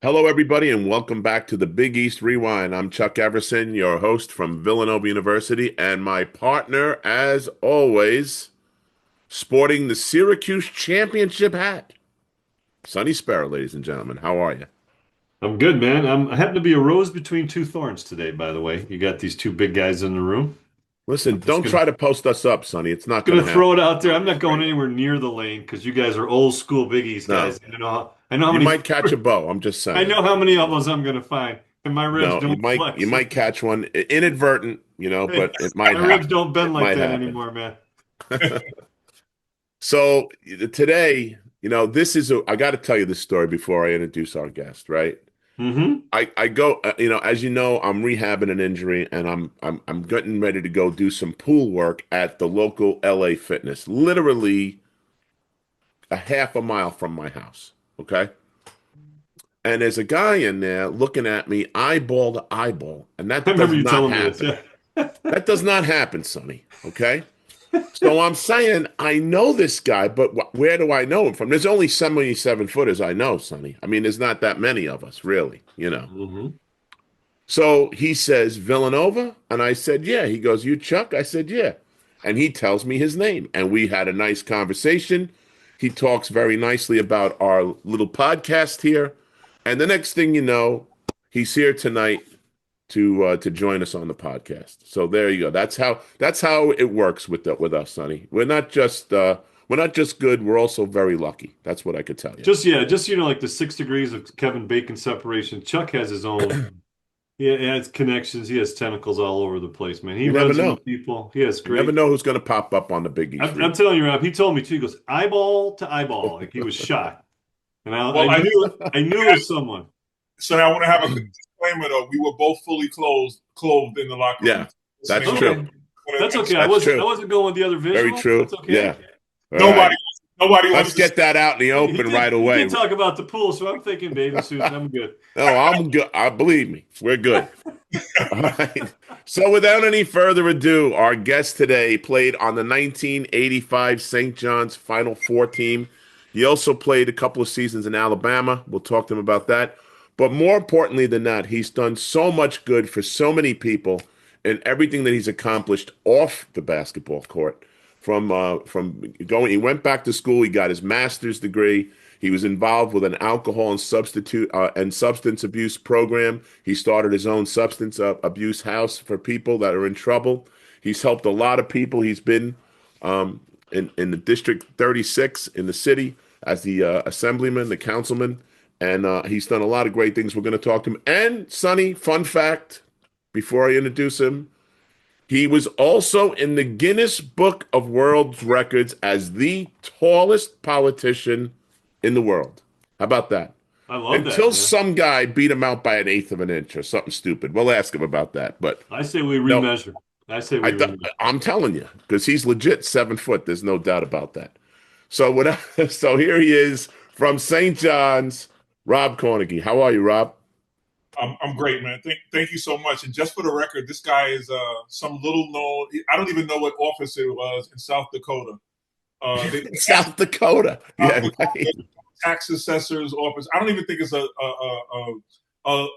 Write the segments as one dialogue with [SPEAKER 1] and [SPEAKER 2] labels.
[SPEAKER 1] Hello, everybody, and welcome back to the Big East Rewind. I'm Chuck Everson, your host from Villanova University, and my partner, as always, sporting the Syracuse championship hat. Sonny Sparrow, ladies and gentlemen. How are you?
[SPEAKER 2] I'm good, man. I happen to be a rose between two thorns today, by the way. You got these two big guys in the room. I'm
[SPEAKER 1] Listen,
[SPEAKER 2] just
[SPEAKER 1] don't
[SPEAKER 2] gonna
[SPEAKER 1] try to post us up, Sonny. It's not going
[SPEAKER 2] gonna
[SPEAKER 1] to happen.
[SPEAKER 2] throw it out there. I'm not going anywhere near the lane because you guys are old school Big East
[SPEAKER 1] No,
[SPEAKER 2] guys. I know how
[SPEAKER 1] you
[SPEAKER 2] many
[SPEAKER 1] might catch a bow. I'm just
[SPEAKER 2] I
[SPEAKER 1] saying.
[SPEAKER 2] know how many elbows I'm gonna find, and my ribs
[SPEAKER 1] No, you
[SPEAKER 2] don't
[SPEAKER 1] might you
[SPEAKER 2] flex.
[SPEAKER 1] might catch one inadvertent,
[SPEAKER 2] Hey,
[SPEAKER 1] but it might
[SPEAKER 2] my ribs
[SPEAKER 1] happen.
[SPEAKER 2] don't bend
[SPEAKER 1] It
[SPEAKER 2] like
[SPEAKER 1] might
[SPEAKER 2] that
[SPEAKER 1] happen.
[SPEAKER 2] anymore, man.
[SPEAKER 1] So today, I got to tell you this story before I introduce our guest, right?
[SPEAKER 2] Mm-hmm.
[SPEAKER 1] I go, as you know, I'm rehabbing an injury and I'm getting ready to go do some pool work at the local LA Fitness, literally a half a mile from my house. Okay. And there's a guy in there looking at me eyeball to eyeball, and
[SPEAKER 2] I
[SPEAKER 1] that
[SPEAKER 2] remember
[SPEAKER 1] does
[SPEAKER 2] you
[SPEAKER 1] not
[SPEAKER 2] telling me this.
[SPEAKER 1] happen.
[SPEAKER 2] Yeah.
[SPEAKER 1] That does not happen, Sonny. Okay. So I'm saying I know this guy, but where do I know him from? There's only 77 footers I know, Sonny. I mean, there's not that many of us, really.
[SPEAKER 2] Mm-hmm.
[SPEAKER 1] So he says, Villanova? And I said, yeah. He goes, you Chuck? I said, yeah. And he tells me his name. And we had a nice conversation. He talks very nicely about our little podcast here. And the next thing you know, he's here tonight to join us on the podcast. So there you go. That's how it works with us, Sonny. We're not just good, we're also very lucky. That's what I could tell you.
[SPEAKER 2] Just like the 6 degrees of Kevin Bacon separation. Chuck has his own. He has connections. He has tentacles all over the place, man. He
[SPEAKER 1] You never
[SPEAKER 2] runs into
[SPEAKER 1] know.
[SPEAKER 2] people. He has
[SPEAKER 1] You never
[SPEAKER 2] great.
[SPEAKER 1] know who's going to pop up on the Big East
[SPEAKER 2] I'm
[SPEAKER 1] Rewind.
[SPEAKER 2] telling you, Rob. He told me too. He goes eyeball to eyeball, like he was shocked, and I
[SPEAKER 3] Well, I
[SPEAKER 2] knew it was someone.
[SPEAKER 3] so I want to have a disclaimer though. We were both fully clothed in the locker room.
[SPEAKER 1] Yeah, that's true.
[SPEAKER 2] Okay, that's okay.
[SPEAKER 1] That's
[SPEAKER 2] I
[SPEAKER 1] true.
[SPEAKER 2] wasn't going with the other
[SPEAKER 1] Very
[SPEAKER 2] visual.
[SPEAKER 1] true.
[SPEAKER 2] That's okay.
[SPEAKER 1] Yeah. All
[SPEAKER 3] Nobody,
[SPEAKER 1] right.
[SPEAKER 3] nobody
[SPEAKER 1] Let's
[SPEAKER 3] wanted to see.
[SPEAKER 1] get that out in the open right
[SPEAKER 2] He did
[SPEAKER 1] away.
[SPEAKER 2] talk about the pool, so I'm thinking bathing suits. I'm good.
[SPEAKER 1] No, I'm good. I believe me. We're good. All right. So without any further ado, our guest today played on the 1985 St. John's Final Four team. He also played a couple of seasons in Alabama. We'll talk to him about that. But more importantly than that, he's done so much good for so many people and everything that he's accomplished off the basketball court. He went back to school. He got his master's degree. He was involved with an alcohol and substance abuse program. He started his own substance abuse house for people that are in trouble. He's helped a lot of people. He's been um, in the District 36 in the city as the assemblyman, the councilman, and he's done a lot of great things. We're going to talk to him. And Sonny, fun fact, before I introduce him, he was also in the Guinness Book of World Records as the tallest politician in the world. How about that?
[SPEAKER 2] I love that,
[SPEAKER 1] Until
[SPEAKER 2] man.
[SPEAKER 1] some guy beat him out by an eighth of an inch or something stupid. We'll ask him about that. But
[SPEAKER 2] I say we
[SPEAKER 1] no,
[SPEAKER 2] remeasure. I say we remeasure.
[SPEAKER 1] I'm telling you, because he's legit 7 foot. There's no doubt about that. So what? So here he is from St. John's, Rob Cornegy. How are you, Rob?
[SPEAKER 3] I'm great, man. Thank you so much. And just for the record, this guy is some little known. I don't even know what office it was in South Dakota. They
[SPEAKER 1] South Dakota.
[SPEAKER 3] South
[SPEAKER 1] Yeah, right.
[SPEAKER 3] Dakota tax assessor's office. I don't even think it's a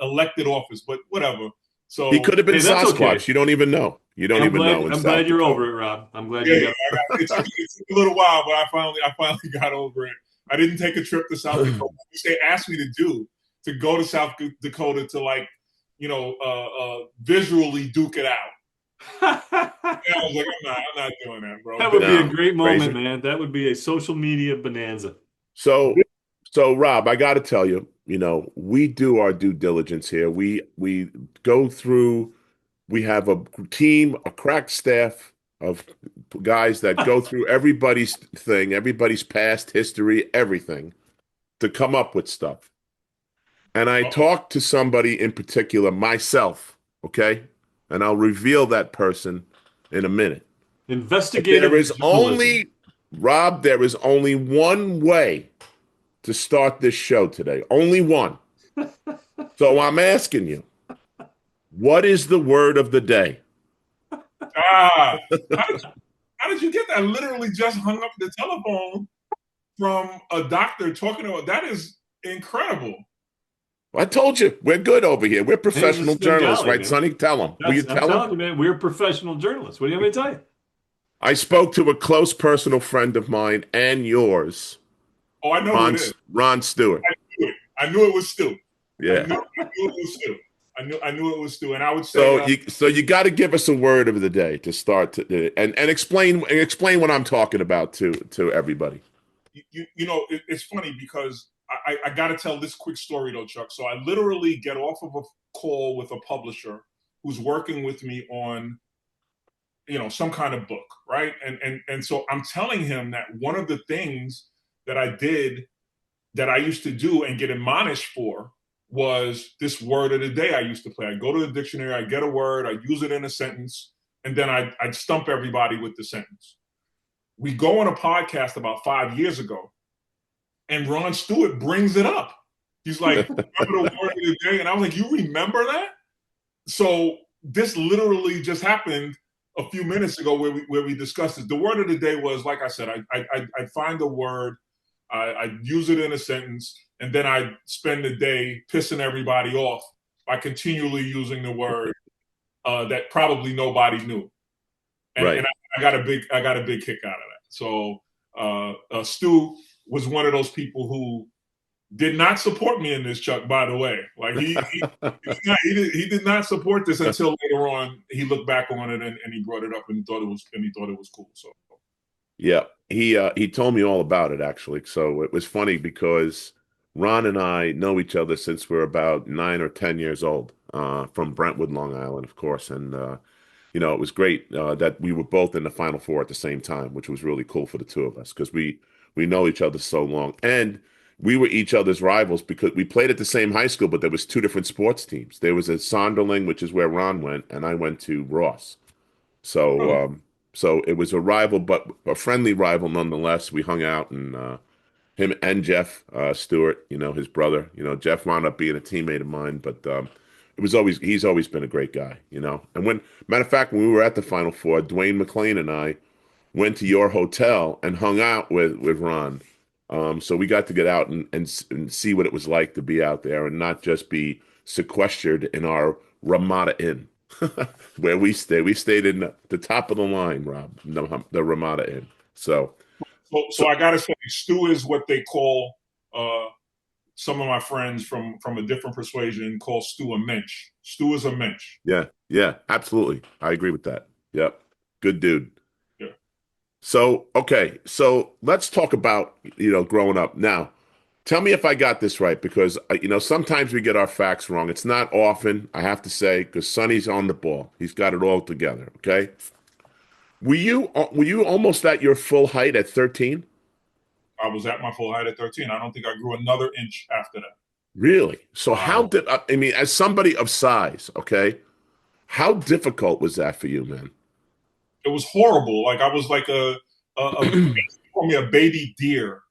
[SPEAKER 3] elected office, but whatever.
[SPEAKER 1] He
[SPEAKER 3] So
[SPEAKER 1] could have been
[SPEAKER 2] Hey, that's okay.
[SPEAKER 1] Sasquatch. You don't even know. You don't even know in
[SPEAKER 2] I'm
[SPEAKER 1] South
[SPEAKER 2] glad you're
[SPEAKER 1] Dakota.
[SPEAKER 2] over it, Rob. I'm glad
[SPEAKER 3] yeah,
[SPEAKER 2] you
[SPEAKER 3] yeah,
[SPEAKER 2] got.
[SPEAKER 3] it took a little while, but I finally got over it. I didn't take a trip to South Dakota, which they asked me to do, to go to South Dakota to like, visually duke it out. And I was like, I'm not doing that, bro.
[SPEAKER 2] That
[SPEAKER 3] But
[SPEAKER 2] would be a
[SPEAKER 1] No,
[SPEAKER 2] great moment,
[SPEAKER 1] crazy.
[SPEAKER 2] man. That would be a social media bonanza.
[SPEAKER 1] So, so Rob, I got to tell you, we do our due diligence here. We go through. We have a team, a crack staff of guys that go through everybody's thing, everybody's past history, everything to come up with stuff. And I
[SPEAKER 3] uh-oh.
[SPEAKER 1] talked to somebody in particular, myself, okay? And I'll reveal that person in a minute. But there
[SPEAKER 2] Investigative
[SPEAKER 1] is
[SPEAKER 2] journalism.
[SPEAKER 1] only, Rob, there is only one way to start this show today. Only one. So I'm asking you, what is the word of the day?
[SPEAKER 3] Ah, how did, how did you get that? I literally just hung up the telephone from a doctor talking about that is incredible.
[SPEAKER 1] I told you, we're good over here. We're
[SPEAKER 2] Hey, this
[SPEAKER 1] professional
[SPEAKER 2] is good
[SPEAKER 1] journalists,
[SPEAKER 2] galley,
[SPEAKER 1] right,
[SPEAKER 2] man.
[SPEAKER 1] Sonny? Tell them. Will you
[SPEAKER 2] I'm
[SPEAKER 1] tell them?
[SPEAKER 2] telling you, man, we're professional journalists. What do you want me to tell you?
[SPEAKER 1] I spoke to a close personal friend of mine and yours,
[SPEAKER 3] Oh, I know who
[SPEAKER 1] Ron,
[SPEAKER 3] it is.
[SPEAKER 1] Ron Stewart.
[SPEAKER 3] I knew it. I knew it was Stu.
[SPEAKER 1] Yeah.
[SPEAKER 3] I knew it was Stu. I knew it was Stu. And I would say,
[SPEAKER 1] So you got to give us a word of the day to start and explain what I'm talking about to everybody.
[SPEAKER 3] it's funny because I got to tell this quick story though, Chuck. So I literally get off of a call with a publisher who's working with me on, some kind of book, right? And so I'm telling him that one of the things that I did that I used to do and get admonished for was this word of the day I used to play. I go to the dictionary, I get a word, I use it in a sentence, and then I'd stump everybody with the sentence. We go on a podcast about 5 years ago, and Ron Stewart brings it up. He's like, remember the word of the day? And I was like, you remember that? So this literally just happened a few minutes ago where we discussed this. The word of the day was, like I said, I'd find a word, I'd use it in a sentence, and then I'd spend the day pissing everybody off by continually using the word that probably nobody knew. And,
[SPEAKER 1] Right.
[SPEAKER 3] and I got a big kick out of that. So Stu was one of those people who did not support me in this, Chuck, by the way. Like he did not support this until later on. He looked back on it and he brought it up and he thought it was cool. So
[SPEAKER 1] Yeah, he told me all about it actually. So it was funny because Ron and I know each other since we're about 9 or 10 years old, from Brentwood, Long Island, of course. And it was great that we were both in the Final Four at the same time, which was really cool for the two of us because we know each other so long, and we were each other's rivals because we played at the same high school, but there was two different sports teams. There was a Sonderling, which is where Ron went, and I went to Ross.
[SPEAKER 3] oh,
[SPEAKER 1] So so it was a rival, but a friendly rival nonetheless. We hung out, and him and Jeff Stewart, his brother. Jeff wound up being a teammate of mine, but he's always been a great guy. And matter of fact, when we were at the Final Four, Dwayne McClain and I went to your hotel and hung out with Ron. So we got to get out and see what it was like to be out there and not just be sequestered in our Ramada Inn where we stay. We stayed in the top of the line, Rob, the Ramada Inn. So,
[SPEAKER 3] so I gotta say, Stu is what they call some of my friends from a different persuasion call Stu a mensch. Stu is a mensch.
[SPEAKER 1] yeah, absolutely. I agree with that. Yep. Good dude.
[SPEAKER 3] Yeah.
[SPEAKER 1] So, okay. So let's talk about, growing up. Now, tell me if I got this right, because, sometimes we get our facts wrong. It's not often, I have to say, because Sonny's on the ball. He's got it all together. Okay. Were you almost at your full height at 13?
[SPEAKER 3] I was at my full height at 13. I don't think I grew another inch after that.
[SPEAKER 1] Really? So how
[SPEAKER 3] Wow.
[SPEAKER 1] did, I mean, as somebody of size, okay, how difficult was that for you, man?
[SPEAKER 3] It was horrible. Like I was like call me a baby deer.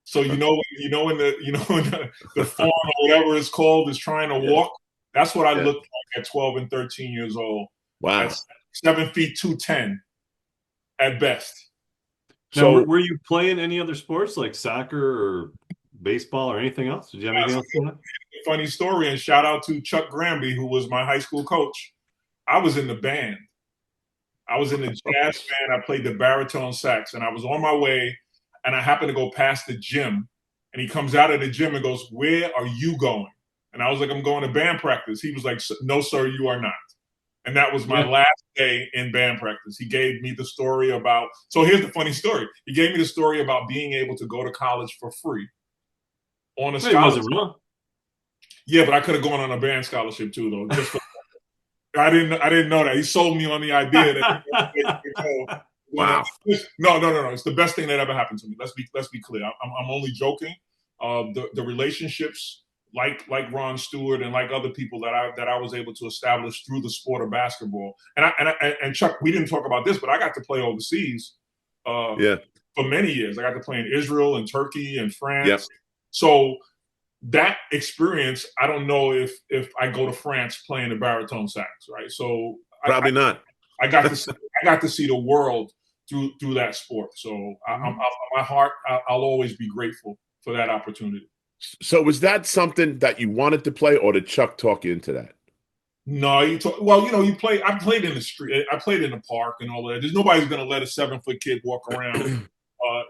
[SPEAKER 3] So in the fawn or whatever it's called is trying to walk. That's what I
[SPEAKER 1] Yeah.
[SPEAKER 3] looked like at 12 and 13 years old.
[SPEAKER 1] Wow.
[SPEAKER 3] At 7 feet 210 at best.
[SPEAKER 2] Now,
[SPEAKER 1] So
[SPEAKER 2] were you playing any other sports like soccer or baseball or anything else? Did you have anything else going on?
[SPEAKER 3] Funny story, and shout out to Chuck Granby, who was my high school coach. I was in the band. I was in the jazz band. I played the baritone sax, and I was on my way, and I happened to go past the gym, and he comes out of the gym and goes, "Where are you going?" And I was like, "I'm going to band practice." He was like, "No, sir, you are not." And that was my last day in band practice. He gave me the story about, so here's the funny story. He gave me the story about being able to go to college for free on a
[SPEAKER 2] Hey, wasn't
[SPEAKER 3] scholarship.
[SPEAKER 2] wrong.
[SPEAKER 3] Yeah, but I could have gone on a band scholarship too, though. I didn't know that. He sold me on the idea that
[SPEAKER 1] wow.
[SPEAKER 3] No. It's the best thing that ever happened to me. Let's be clear. I'm only joking. The relationships like Ron Stewart and like other people that I was able to establish through the sport of basketball. And Chuck, we didn't talk about this, but I got to play overseas
[SPEAKER 1] Yeah.
[SPEAKER 3] for many years. I got to play in Israel and Turkey and France.
[SPEAKER 1] Yep.
[SPEAKER 3] So that experience, I don't know if I go to France playing the baritone sax, right? So
[SPEAKER 1] Probably not.
[SPEAKER 3] I got to see the world through that sport. So my heart, I'll always be grateful for that opportunity.
[SPEAKER 1] So was that something that you wanted to play, or did Chuck talk you into that?
[SPEAKER 3] No, well, you play. I played in the street. I played in the park and all that. There's nobody's going to let a 7 foot kid walk around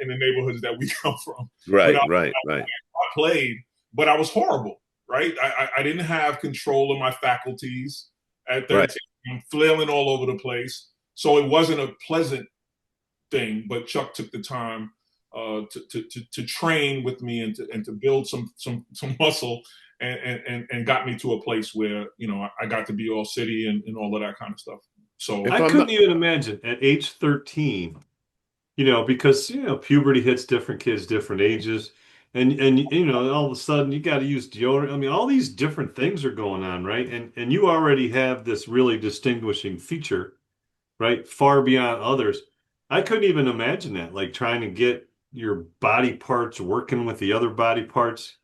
[SPEAKER 3] in the neighborhoods that we come from. But
[SPEAKER 1] Right, right, right,
[SPEAKER 3] I played, but I was horrible. Right, I didn't have control of my faculties at
[SPEAKER 1] right.
[SPEAKER 3] 13. I'm flailing all over the place, so it wasn't a pleasant thing. But Chuck took the time to train with me and to build some muscle and got me to a place where I got to be all city and all of that kind of stuff. So
[SPEAKER 1] If
[SPEAKER 2] I
[SPEAKER 1] I'm
[SPEAKER 2] couldn't
[SPEAKER 1] not,
[SPEAKER 2] even imagine at age 13, because puberty hits different kids, different ages, and all of a sudden you got to use deodorant. I mean, all these different things are going on, right? And you already have this really distinguishing feature, right? Far beyond others. I couldn't even imagine that, like trying to get your body parts working with the other body parts.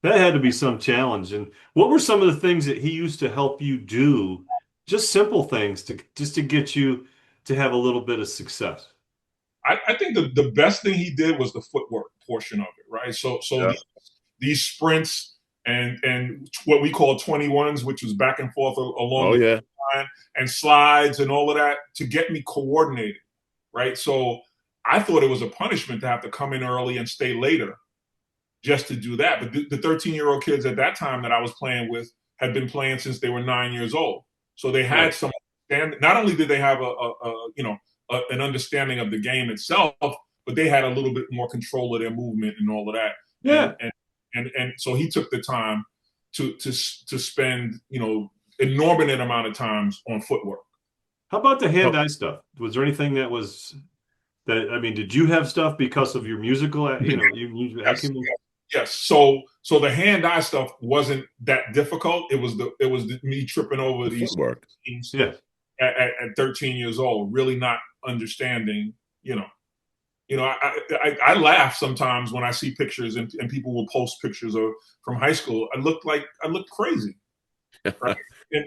[SPEAKER 2] That had to be some challenge. And what were some of the things that he used to help you do? Just simple things to get you to have a little bit of success.
[SPEAKER 3] I think the best thing he did was the footwork portion of it, right? So
[SPEAKER 1] yeah.
[SPEAKER 3] these sprints and what we call 21s, which was back and forth along
[SPEAKER 1] Oh
[SPEAKER 3] the
[SPEAKER 1] yeah,
[SPEAKER 3] line, and slides and all of that to get me coordinated, right? So I thought it was a punishment to have to come in early and stay later just to do that. But the 13-year-old kids at that time that I was playing with had been playing since they were 9 years old. So they had
[SPEAKER 2] Right.
[SPEAKER 3] some, not only did they have an understanding of the game itself, but they had a little bit more control of their movement and all of that.
[SPEAKER 2] Yeah.
[SPEAKER 3] And so he took the time to spend, inordinate amount of times on footwork.
[SPEAKER 2] How about the
[SPEAKER 1] so
[SPEAKER 2] hand-eye stuff? Was there anything I mean, did you have stuff because of your musical, you
[SPEAKER 3] Yes,
[SPEAKER 2] acumen?
[SPEAKER 3] yes. So the hand-eye stuff wasn't that difficult. It was me tripping over
[SPEAKER 1] the
[SPEAKER 3] these
[SPEAKER 1] footwork.
[SPEAKER 3] things
[SPEAKER 2] Yeah.
[SPEAKER 3] at 13 years old, really not understanding, I laugh sometimes when I see pictures and people will post pictures from high school. I look crazy, right?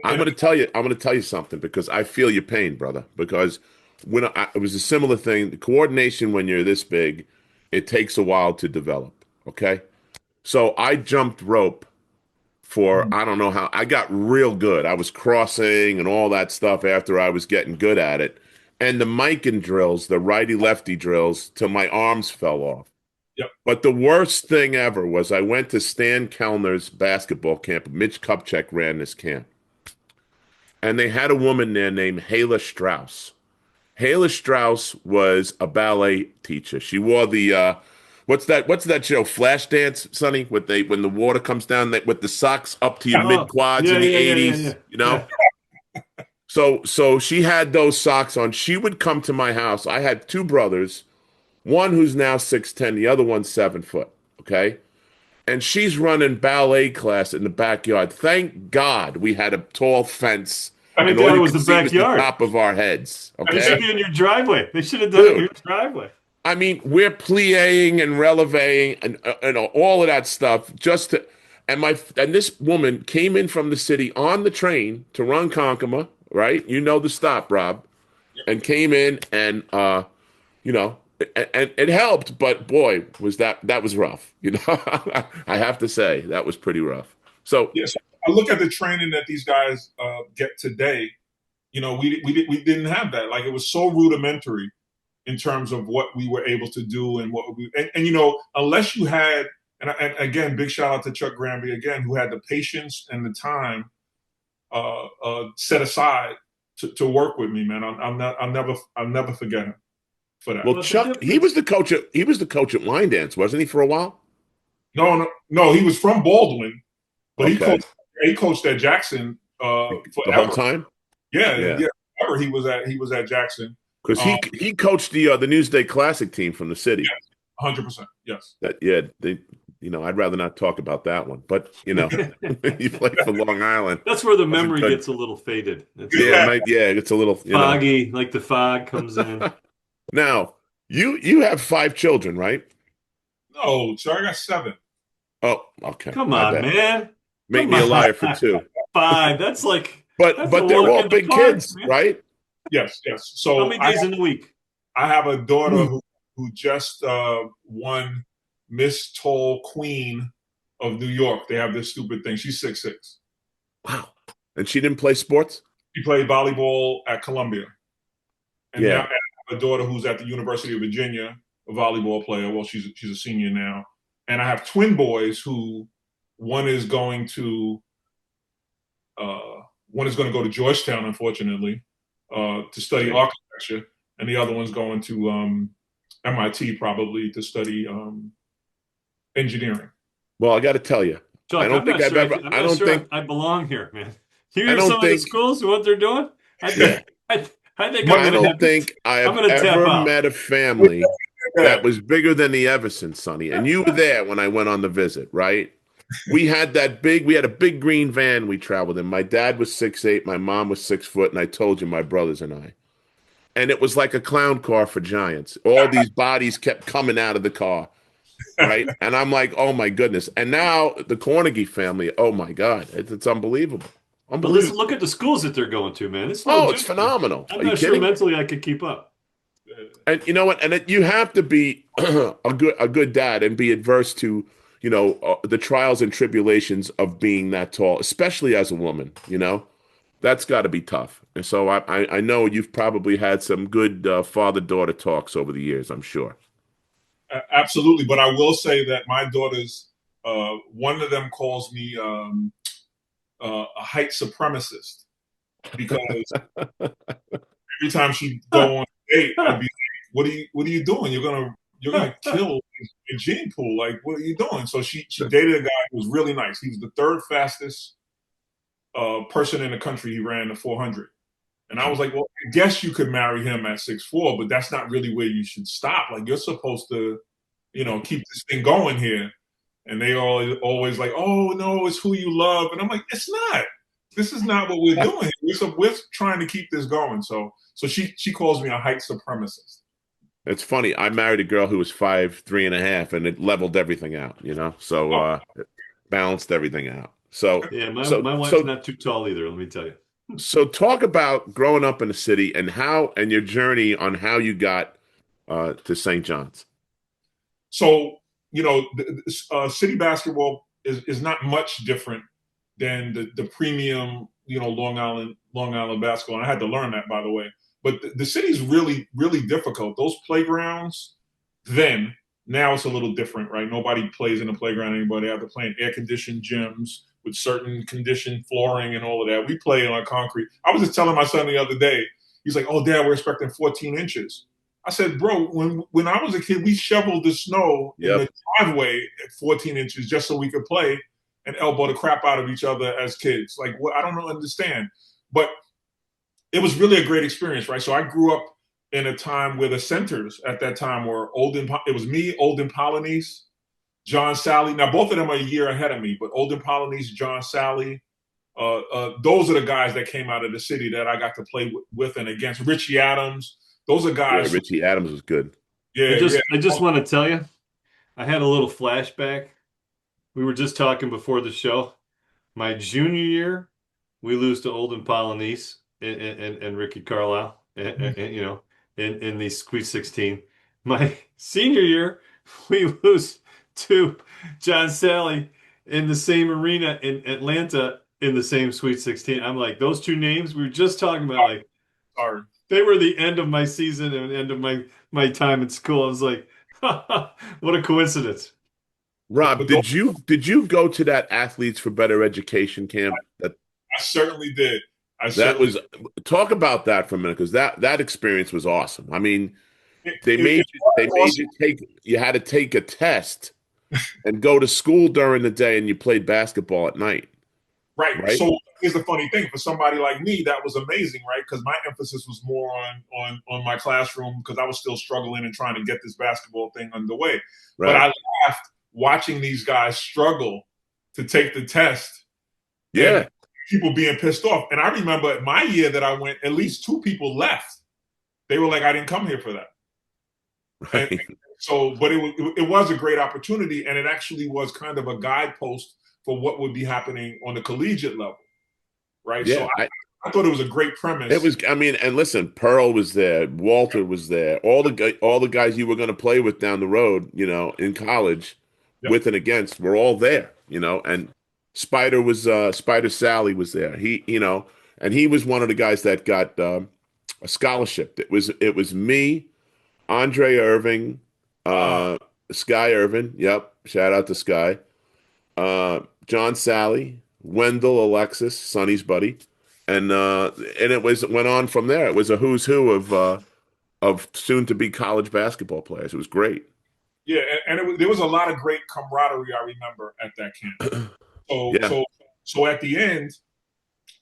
[SPEAKER 1] I'm going to tell you. I'm going to tell you something because I feel your pain, brother. Because it was a similar thing. The coordination when you're this big, it takes a while to develop. Okay, so I jumped rope for I don't know how. I got real good. I was crossing and all that stuff after I was getting good at it. And the Mikan drills, the righty lefty drills, till my arms fell off.
[SPEAKER 3] Yep.
[SPEAKER 1] But the worst thing ever was I went to Stan Kellner's basketball camp. Mitch Kupchak ran this camp. And they had a woman there named Hala Strauss. Hala Strauss was a ballet teacher. She wore the what's that show? Flashdance, Sonny, with when the water comes down with the socks up to your mid
[SPEAKER 2] Oh,
[SPEAKER 1] quads
[SPEAKER 2] yeah,
[SPEAKER 1] in the
[SPEAKER 2] yeah, yeah, yeah,
[SPEAKER 1] 80s,
[SPEAKER 2] yeah.
[SPEAKER 1] So she had those socks on. She would come to my house. I had two brothers, one who's now 6'10", the other one's 7 foot. Okay. And she's running ballet class in the backyard. Thank God we had a tall fence
[SPEAKER 2] Thank
[SPEAKER 1] and all
[SPEAKER 2] God it
[SPEAKER 1] you
[SPEAKER 2] was
[SPEAKER 1] could
[SPEAKER 2] the
[SPEAKER 1] see was the
[SPEAKER 2] backyard.
[SPEAKER 1] top of our heads.
[SPEAKER 2] It should
[SPEAKER 1] Okay.
[SPEAKER 2] be in your driveway. They should have done it in your
[SPEAKER 1] Dude,
[SPEAKER 2] driveway.
[SPEAKER 1] I mean, we're plieing and releveing and all of that stuff and this woman came in from the city on the train to Ronkonkoma, right? You know the stop, Rob, and came in and you know, and it helped, but boy, that was rough. I have to say that was pretty rough. So
[SPEAKER 3] Yes, I look at the training that these guys get today. We didn't have that. Like, it was so rudimentary in terms of what we were able to do and unless you had, and again, big shout out to Chuck Granby again, who had the patience and the time set aside to work with me, man. I'll never forget him for that.
[SPEAKER 1] well,
[SPEAKER 2] Well, the
[SPEAKER 1] Chuck, he
[SPEAKER 2] difference.
[SPEAKER 1] was the coach at Line Dance, wasn't he, for a while?
[SPEAKER 3] No, no, no. He was from Baldwin, but he
[SPEAKER 1] Okay,
[SPEAKER 3] coached at Jackson
[SPEAKER 1] the whole
[SPEAKER 3] forever.
[SPEAKER 1] time.
[SPEAKER 3] Yeah,
[SPEAKER 1] Yeah,
[SPEAKER 3] yeah. Forever he was at Jackson.
[SPEAKER 1] because
[SPEAKER 3] Um,
[SPEAKER 1] he coached the Newsday Classic team from the city.
[SPEAKER 3] yes, 100%. Yes.
[SPEAKER 1] That yeah, I'd rather not talk about that one, but he played for Long Island.
[SPEAKER 2] That's where the
[SPEAKER 1] Wasn't
[SPEAKER 2] memory
[SPEAKER 1] good.
[SPEAKER 2] gets a little faded. It's a
[SPEAKER 1] Yeah,
[SPEAKER 2] little
[SPEAKER 1] it's a little,
[SPEAKER 2] foggy, like the fog comes in.
[SPEAKER 1] Now, you have 5 children, right?
[SPEAKER 3] No, so I got 7.
[SPEAKER 1] Oh, okay.
[SPEAKER 2] Come
[SPEAKER 1] My
[SPEAKER 2] on,
[SPEAKER 1] bad.
[SPEAKER 2] man.
[SPEAKER 1] Make
[SPEAKER 2] Come
[SPEAKER 1] me a
[SPEAKER 2] on.
[SPEAKER 1] liar for 2.
[SPEAKER 2] 5.
[SPEAKER 1] But
[SPEAKER 2] That's a
[SPEAKER 1] they're
[SPEAKER 2] walk
[SPEAKER 1] all
[SPEAKER 2] in the
[SPEAKER 1] big
[SPEAKER 2] park,
[SPEAKER 1] kids,
[SPEAKER 2] man.
[SPEAKER 1] right?
[SPEAKER 3] Yes, yes.
[SPEAKER 2] How
[SPEAKER 3] So
[SPEAKER 2] many days in the week?
[SPEAKER 3] I have a daughter who just won Miss Tall Queen of New York. They have this stupid thing. She's 6'6".
[SPEAKER 1] Wow. And she didn't play sports?
[SPEAKER 3] She played volleyball at Columbia. And now
[SPEAKER 1] Yeah.
[SPEAKER 3] I have a daughter who's at the University of Virginia, a volleyball player. Well, she's a senior now. And I have twin boys who one is going to go to Georgetown, unfortunately, to study architecture, and the other one's going to MIT probably to study engineering.
[SPEAKER 1] Well, I got to tell you,
[SPEAKER 2] Chuck,
[SPEAKER 1] I don't think I've ever. I don't think
[SPEAKER 2] I belong here, man. You
[SPEAKER 1] I
[SPEAKER 2] hear
[SPEAKER 1] don't
[SPEAKER 2] some of the
[SPEAKER 1] think-
[SPEAKER 2] schools what they're doing? I
[SPEAKER 1] Yeah.
[SPEAKER 2] think I think
[SPEAKER 1] I
[SPEAKER 2] I'm gonna
[SPEAKER 1] don't
[SPEAKER 2] have
[SPEAKER 1] think I have
[SPEAKER 2] gonna tap
[SPEAKER 1] ever
[SPEAKER 2] out.
[SPEAKER 1] met a family that was bigger than the Eversons, Sonny. And you were there when I went on the visit, right? We had a big green van we traveled in. My dad was 6'8", my mom was 6 foot, and I told you my brothers and I. And it was like a clown car for giants. All these bodies kept coming out of the car, right? And I'm like, oh my goodness. And now the Cornegy family, oh my God, it's unbelievable.
[SPEAKER 2] But
[SPEAKER 1] Unbelievable.
[SPEAKER 2] listen, look at the schools that they're going to, man. It's
[SPEAKER 1] Oh, it's phenomenal.
[SPEAKER 2] I'm
[SPEAKER 1] Are you
[SPEAKER 2] not sure
[SPEAKER 1] kidding?
[SPEAKER 2] mentally I could keep up.
[SPEAKER 1] And you know what? And you have to be a good dad and be adverse to, the trials and tribulations of being that tall, especially as a woman. That's got to be tough. And so I know you've probably had some good father-daughter talks over the years, I'm sure.
[SPEAKER 3] Absolutely, but I will say that my daughters, one of them calls me a height supremacist because every time she go on a date, I'd be like, "What are you doing? You're gonna kill your gene pool. Like, what are you doing?" So she dated a guy who was really nice. He was the third fastest person in the country. He ran the 400, and I was like, "Well, I guess you could marry him at 6'4", but that's not really where you should stop. Like, you're supposed to, keep this thing going here." And they always like, "Oh no, it's who you love," and I'm like, "It's not. This is not what we're doing. We're trying to keep this going." So she calls me a height supremacist.
[SPEAKER 1] It's funny. I married a girl who was 5'3.5", and it leveled everything out, So it balanced everything out. So
[SPEAKER 2] Yeah, my wife's not too tall either, let me tell you.
[SPEAKER 1] So talk about growing up in the city and your journey on how you got to St. John's.
[SPEAKER 3] So, city basketball is not much different than the premium, Long Island basketball. And I had to learn that, by the way. But the city's really, really difficult. Those playgrounds, now it's a little different, right? Nobody plays in the playground anymore. They have to play in air-conditioned gyms with certain conditioned flooring and all of that. We play on concrete. I was just telling my son the other day, he's like, "Oh, Dad, we're expecting 14 inches." I said, "Bro, when I was a kid, we shoveled the snow in the driveway at 14 inches just so we could play and elbow the crap out of each other as kids." Like, I don't understand. But it was really a great experience, right? So I grew up in a time where the centers at that time were it was me, Olden Polynice, John Sally. Now, both of them are a year ahead of me, but Olden Polynice, John Sally, those are the guys that came out of the city that I got to play with and against. Richie Adams. Those are guys.
[SPEAKER 1] Yeah, Richie Adams was good.
[SPEAKER 2] Yeah, I just want to tell you, I had a little flashback. We were just talking before the show. My junior year, we lose to Olden Polynice and Ricky Carlisle, and in the Sweet 16. My senior year, we lose to John Sally in the same arena in Atlanta in the same Sweet 16. I'm like, those two names we were just talking about, like,
[SPEAKER 3] Sorry.
[SPEAKER 2] They were the end of my season and end of my time at school. I was like, what a coincidence.
[SPEAKER 1] Rob, did you go to that Athletes for Better Education camp?
[SPEAKER 3] I certainly did.
[SPEAKER 1] Talk about that for a minute, because that experience was awesome. I mean, they made you had to take a test and go to school during the day, and you played basketball at night.
[SPEAKER 3] Right. So here's the funny thing: for somebody like me, that was amazing, right? Because my emphasis was more on my classroom, because I was still struggling and trying to get this basketball thing underway. Right. But I laughed watching these guys struggle to take the test.
[SPEAKER 1] Yeah.
[SPEAKER 3] People being pissed off. And I remember my year that I went, at least 2 people left. They were like, "I didn't come here for that." Right. And so, but it was a great opportunity, and it actually was kind of a guidepost for what would be happening on the collegiate level, right?
[SPEAKER 1] Yeah,
[SPEAKER 3] so I thought it was a great premise.
[SPEAKER 1] It was. I mean, and listen, Pearl was there, Walter was there, all the guys you were going to play with down the road, in college,
[SPEAKER 3] Yep.
[SPEAKER 1] with and against were all there, and Spider Sally was there. And he was one of the guys that got a scholarship. It was me, Andre Irving,
[SPEAKER 3] Uh,
[SPEAKER 1] uh, Sky Irvin. Yep, shout out to Sky. John Sally, Wendell Alexis, Sonny's buddy, and it went on from there. It was a who's who of soon to be college basketball players. It was great.
[SPEAKER 3] yeah, there was a lot of great camaraderie. I remember at that camp. So
[SPEAKER 1] Yeah,
[SPEAKER 3] so at the end,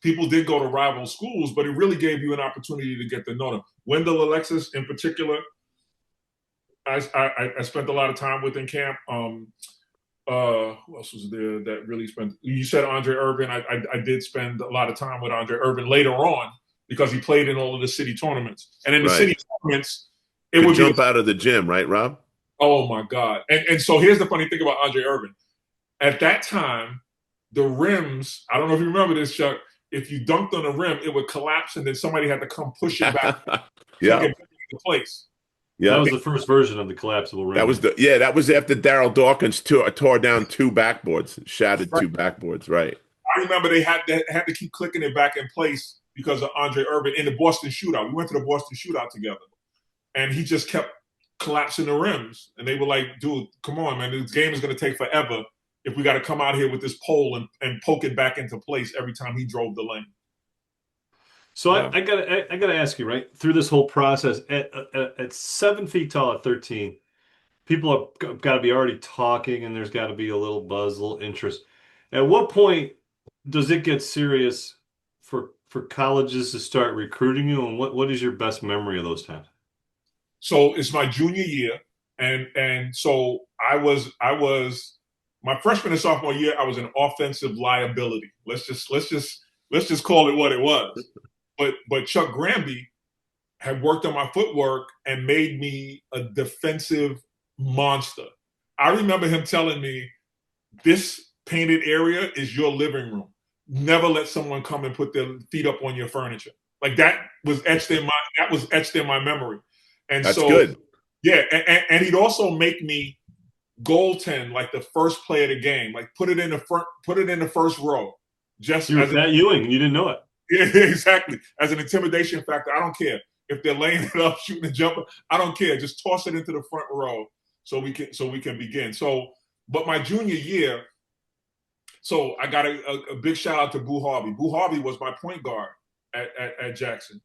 [SPEAKER 3] people did go to rival schools, but it really gave you an opportunity to get to know them. Wendell Alexis, in particular, I spent a lot of time with in camp. Who else was there that really spent? You said Andre Irvin. I did spend a lot of time with Andre Irvin later on because he played in all of the city tournaments. And in the
[SPEAKER 1] right.
[SPEAKER 3] city tournaments, it
[SPEAKER 1] Could
[SPEAKER 3] would be
[SPEAKER 1] jump out of the gym, right, Rob?
[SPEAKER 3] oh my god. And so here's the funny thing about Andre Irvin. At that time, the rims. I don't know if you remember this, Chuck. If you dunked on the rim, it would collapse, and then somebody had to come push it back,
[SPEAKER 1] Yeah,
[SPEAKER 3] tuck it back into place.
[SPEAKER 2] That
[SPEAKER 1] yeah.
[SPEAKER 2] was the first version of the collapsible rim.
[SPEAKER 1] That was after Daryl Dawkins tore down two backboards, shattered
[SPEAKER 3] Right.
[SPEAKER 1] two backboards, right?
[SPEAKER 3] I remember they had to keep clicking it back in place because of Andre Irvin in the Boston shootout. We went to the Boston shootout together, and he just kept collapsing the rims. And they were like, dude, come on, man. This game is going to take forever if we got to come out here with this pole and poke it back into place every time he drove the lane.
[SPEAKER 2] So
[SPEAKER 1] Yeah.
[SPEAKER 2] I gotta ask you, right, through this whole process, at 7 feet tall, at 13, people have got to be already talking, and there's got to be a little buzz, a little interest. At what point does it get serious for colleges to start recruiting you, and what is your best memory of those times?
[SPEAKER 3] So it's my junior year, and so I was my freshman and sophomore year. I was an offensive liability. Let's just call it what it was. But Chuck Granby had worked on my footwork and made me a defensive monster. I remember him telling me, "This painted area is your living room. Never let someone come and put their feet up on your furniture." Like that was etched in my memory. And
[SPEAKER 1] That's
[SPEAKER 3] so,
[SPEAKER 1] good.
[SPEAKER 3] yeah, and he'd also make me goaltend like the first play of the game, like put it in the first row. Just
[SPEAKER 2] You were
[SPEAKER 3] as
[SPEAKER 2] Pat Ewing, and you didn't know it.
[SPEAKER 3] yeah, exactly. As an intimidation factor, I don't care if they're laying it up, shooting a jumper. I don't care. Just toss it into the front row so we can begin. So, but my junior year, so I got a big shout out to Boo Harvey. Boo Harvey was my point guard at Jackson,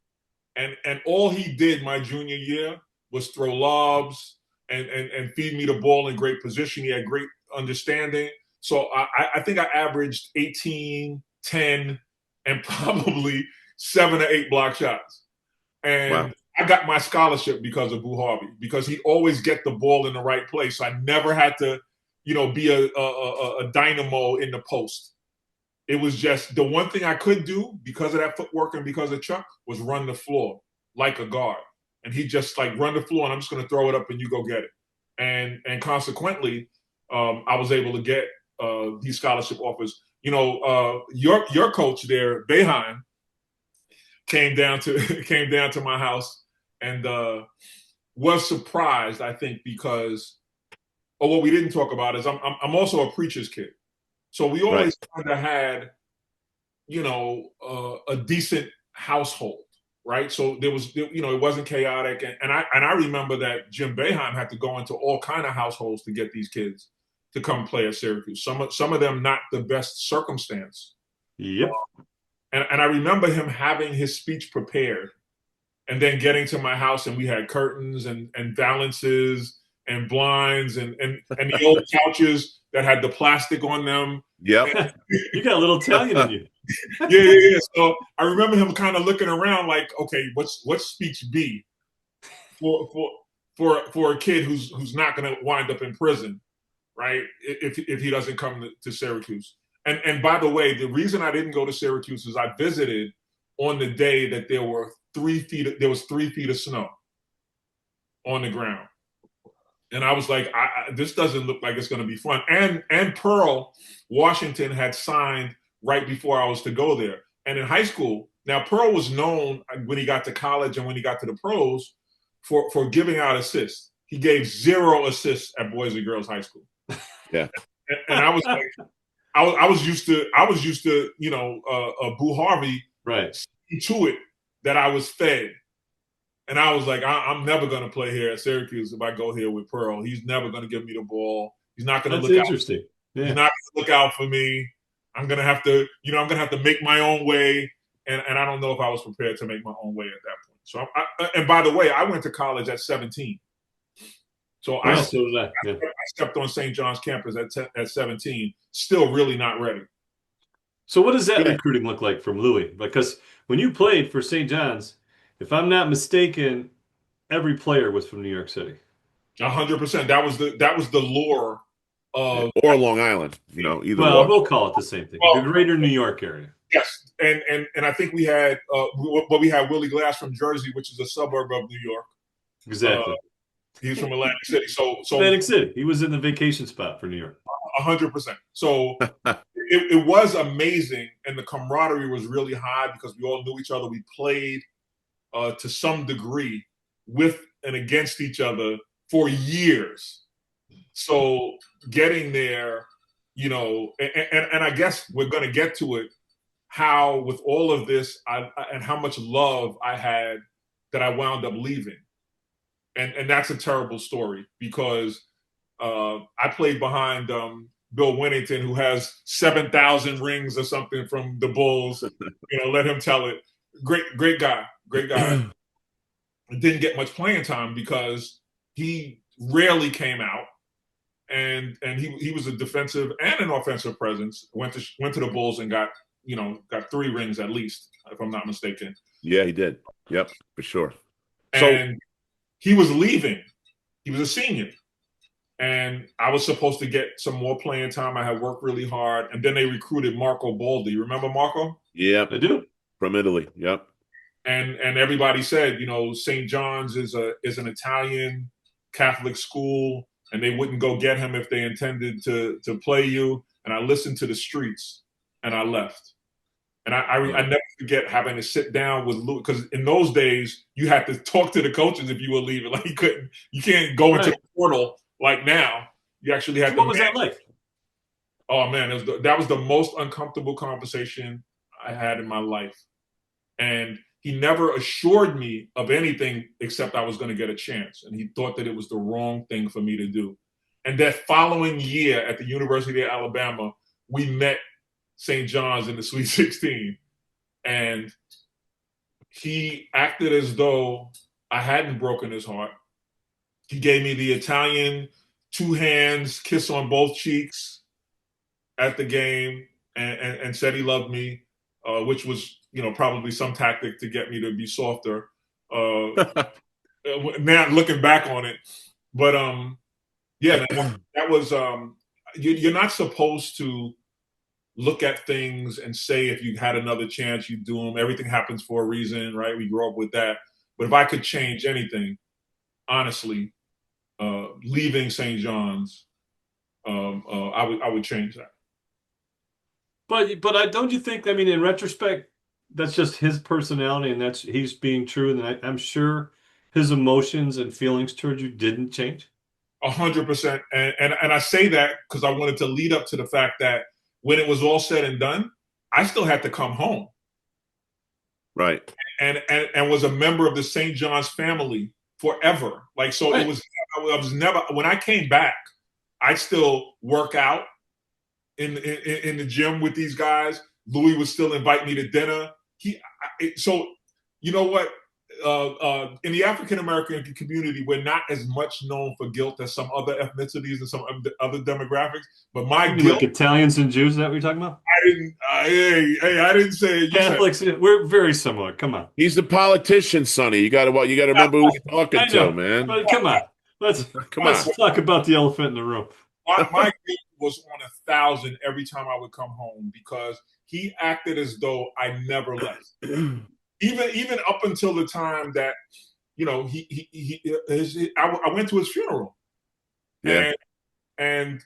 [SPEAKER 3] and all he did my junior year was throw lobs and feed me the ball in great position. He had great understanding. So I think I averaged 18, 10, and probably 7 or 8 block shots. And
[SPEAKER 1] Wow.
[SPEAKER 3] I got my scholarship because of Boo Harvey, because he'd always get the ball in the right place. I never had to, be a dynamo in the post. It was just the one thing I could do because of that footwork and because of Chuck was run the floor like a guard. And he just like run the floor and I'm just going to throw it up and you go get it. And consequently, I was able to get these scholarship offers. Your coach there, Boeheim, came down to my house and was surprised, I think, because what we didn't talk about is I'm also a preacher's kid, so we always kind of had a decent household, right? So there was it wasn't chaotic, and I remember that Jim Boeheim had to go into all kind of households to get these kids to come play at Syracuse. Some of them not the best circumstance.
[SPEAKER 2] Yep.
[SPEAKER 3] And I remember him having his speech prepared and then getting to my house and we had curtains and valances and blinds and the old couches that had the plastic on them.
[SPEAKER 1] Yep.
[SPEAKER 2] You got a little Italian in you.
[SPEAKER 3] Yeah. So I remember him kind of looking around like, okay, what's speech B for a kid who's not going to wind up in prison, right? If he doesn't come to Syracuse. And by the way, the reason I didn't go to Syracuse is I visited on the day that there was 3 feet of snow on the ground. And I was like, this doesn't look like it's going to be fun. And Pearl Washington had signed right before I was to go there. And in high school, now Pearl was known when he got to college and when he got to the pros for giving out assists. He gave 0 assists at Boys and Girls High School.
[SPEAKER 1] Yeah.
[SPEAKER 3] And I was like, I was used to, Boo Harvey
[SPEAKER 2] Right.
[SPEAKER 3] to it that I was fed. And I was like, I'm never going to play here at Syracuse if I go here with Pearl. He's never going to give me the ball. He's not going to
[SPEAKER 2] That's
[SPEAKER 3] look out.
[SPEAKER 2] interesting.
[SPEAKER 3] He's
[SPEAKER 2] Yeah.
[SPEAKER 3] not going to look out for me. I'm going to have to, I'm going to have to make my own way. And I don't know if I was prepared to make my own way at that point. So, and by the way, I went to college at 17. So
[SPEAKER 2] Well, so did I. Yeah.
[SPEAKER 3] I stepped on St. John's campus at 17, still really not ready.
[SPEAKER 2] So what does that
[SPEAKER 1] Yeah.
[SPEAKER 2] recruiting look like from Louis? Because when you played for St. John's, if I'm not mistaken, every player was from New York City.
[SPEAKER 3] 100%. That was the lure of
[SPEAKER 1] Or Long Island, either
[SPEAKER 2] Well,
[SPEAKER 1] one.
[SPEAKER 2] we'll call it the same thing. The greater New York area.
[SPEAKER 3] Yes, and I think we had Willie Glass from Jersey, which is a suburb of New York.
[SPEAKER 2] Exactly.
[SPEAKER 3] He's from Atlantic City, so
[SPEAKER 2] Atlantic City. He was in the vacation spot for New York.
[SPEAKER 3] 100%. So it was amazing, and the camaraderie was really high because we all knew each other. We played to some degree with and against each other for years. So getting there, and I guess we're going to get to it, how with all of this and how much love I had that I wound up leaving. And that's a terrible story because I played behind Bill Winnington, who has 7,000 rings or something from the Bulls. Let him tell it. Great guy. Didn't get much playing time because he rarely came out, and he was a defensive and an offensive presence. Went to the Bulls and got 3 rings at least, if I'm not mistaken.
[SPEAKER 1] Yeah, he did. Yep, for sure.
[SPEAKER 3] And he was leaving. He was a senior. And I was supposed to get some more playing time. I had worked really hard. And then they recruited Marco Baldi. You remember Marco?
[SPEAKER 1] Yeah,
[SPEAKER 2] I do.
[SPEAKER 1] From Italy. Yep.
[SPEAKER 3] And everybody said, St. John's is an Italian Catholic school, and they wouldn't go get him if they intended to play you. And I listened to the streets, and I left. And I never forget having to sit down with Lou, because in those days you had to talk to the coaches if you were leaving. Like you can't go into the portal like now. You actually had to.
[SPEAKER 2] What was that like?
[SPEAKER 3] Oh man, that was the most uncomfortable conversation I had in my life, and he never assured me of anything except I was going to get a chance, and he thought that it was the wrong thing for me to do. And that following year at the University of Alabama, we met St. John's in the Sweet 16, and he acted as though I hadn't broken his heart. He gave me the Italian 2 hands, kiss on both cheeks at the game, and said he loved me, which was probably some tactic to get me to be softer. Now looking back on it, but yeah, that was you're not supposed to look at things and say if you had another chance, you do them. Everything happens for a reason, right? We grew up with that. But if I could change anything, honestly, leaving St. John's, I would change that.
[SPEAKER 2] But don't you think? I mean, in retrospect, that's just his personality, and he's being true. And I'm sure his emotions and feelings towards you didn't change.
[SPEAKER 3] 100%. And I say that because I wanted to lead up to the fact that when it was all said and done, I still had to come home.
[SPEAKER 1] Right.
[SPEAKER 3] And was a member of the St. John's family forever. Like, so right. I was never, when I came back, I still work out in the gym with these guys. Louis would still invite me to dinner. So you know what? In the African-American community, we're not as much known for guilt as some other ethnicities and some other demographics. But my guilt,
[SPEAKER 2] like Italians and Jews, is that what you're talking about?
[SPEAKER 3] I didn't say it.
[SPEAKER 2] Catholics. We're very similar. Come on.
[SPEAKER 1] He's the politician, Sonny. You got to remember who he's talking to, man.
[SPEAKER 2] But come on. Let's talk about the elephant in the room.
[SPEAKER 3] My guilt was on 1,000 every time I would come home because he acted as though I never left. Even up until the time that, I went to his funeral.
[SPEAKER 1] Yeah.
[SPEAKER 3] And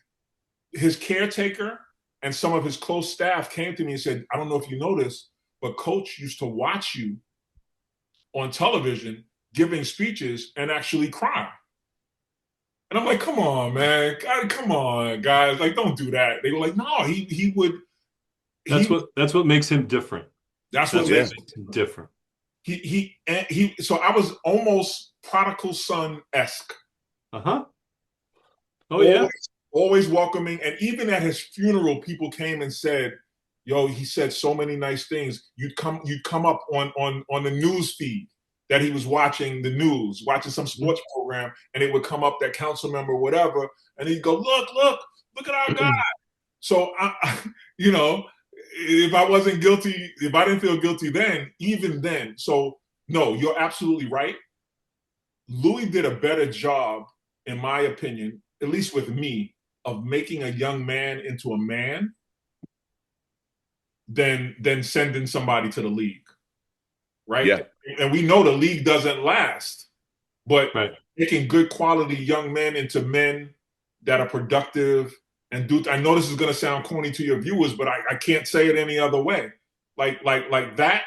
[SPEAKER 3] his caretaker and some of his close staff came to me and said, I don't know if you noticed, but Coach used to watch you on television giving speeches and actually cry. And I'm like, come on, man, God, come on, guys, like don't do that. They were like, no, he would he.
[SPEAKER 2] That's what makes him different.
[SPEAKER 3] That's what
[SPEAKER 2] That's what
[SPEAKER 1] Yeah.
[SPEAKER 3] makes
[SPEAKER 2] makes him different.
[SPEAKER 3] he. So I was almost prodigal son esque.
[SPEAKER 2] Uh-huh. Oh yeah.
[SPEAKER 3] Always welcoming. And even at his funeral, people came and said, "Yo, he said so many nice things." You'd come up on the news feed that he was watching the news, watching some sports program, and it would come up that council member, whatever, and he'd go, look at our guy." So you know, if I wasn't guilty, if I didn't feel guilty then, even then. So no, you're absolutely right. Louis did a better job, in my opinion, at least with me, of making a young man into a man than sending somebody to the league, right?
[SPEAKER 1] Yeah.
[SPEAKER 3] And we know the league doesn't last, but
[SPEAKER 2] Right.
[SPEAKER 3] making good quality young men into men that are productive and do. I know this is going to sound corny to your viewers, but I can't say it any other way. Like that,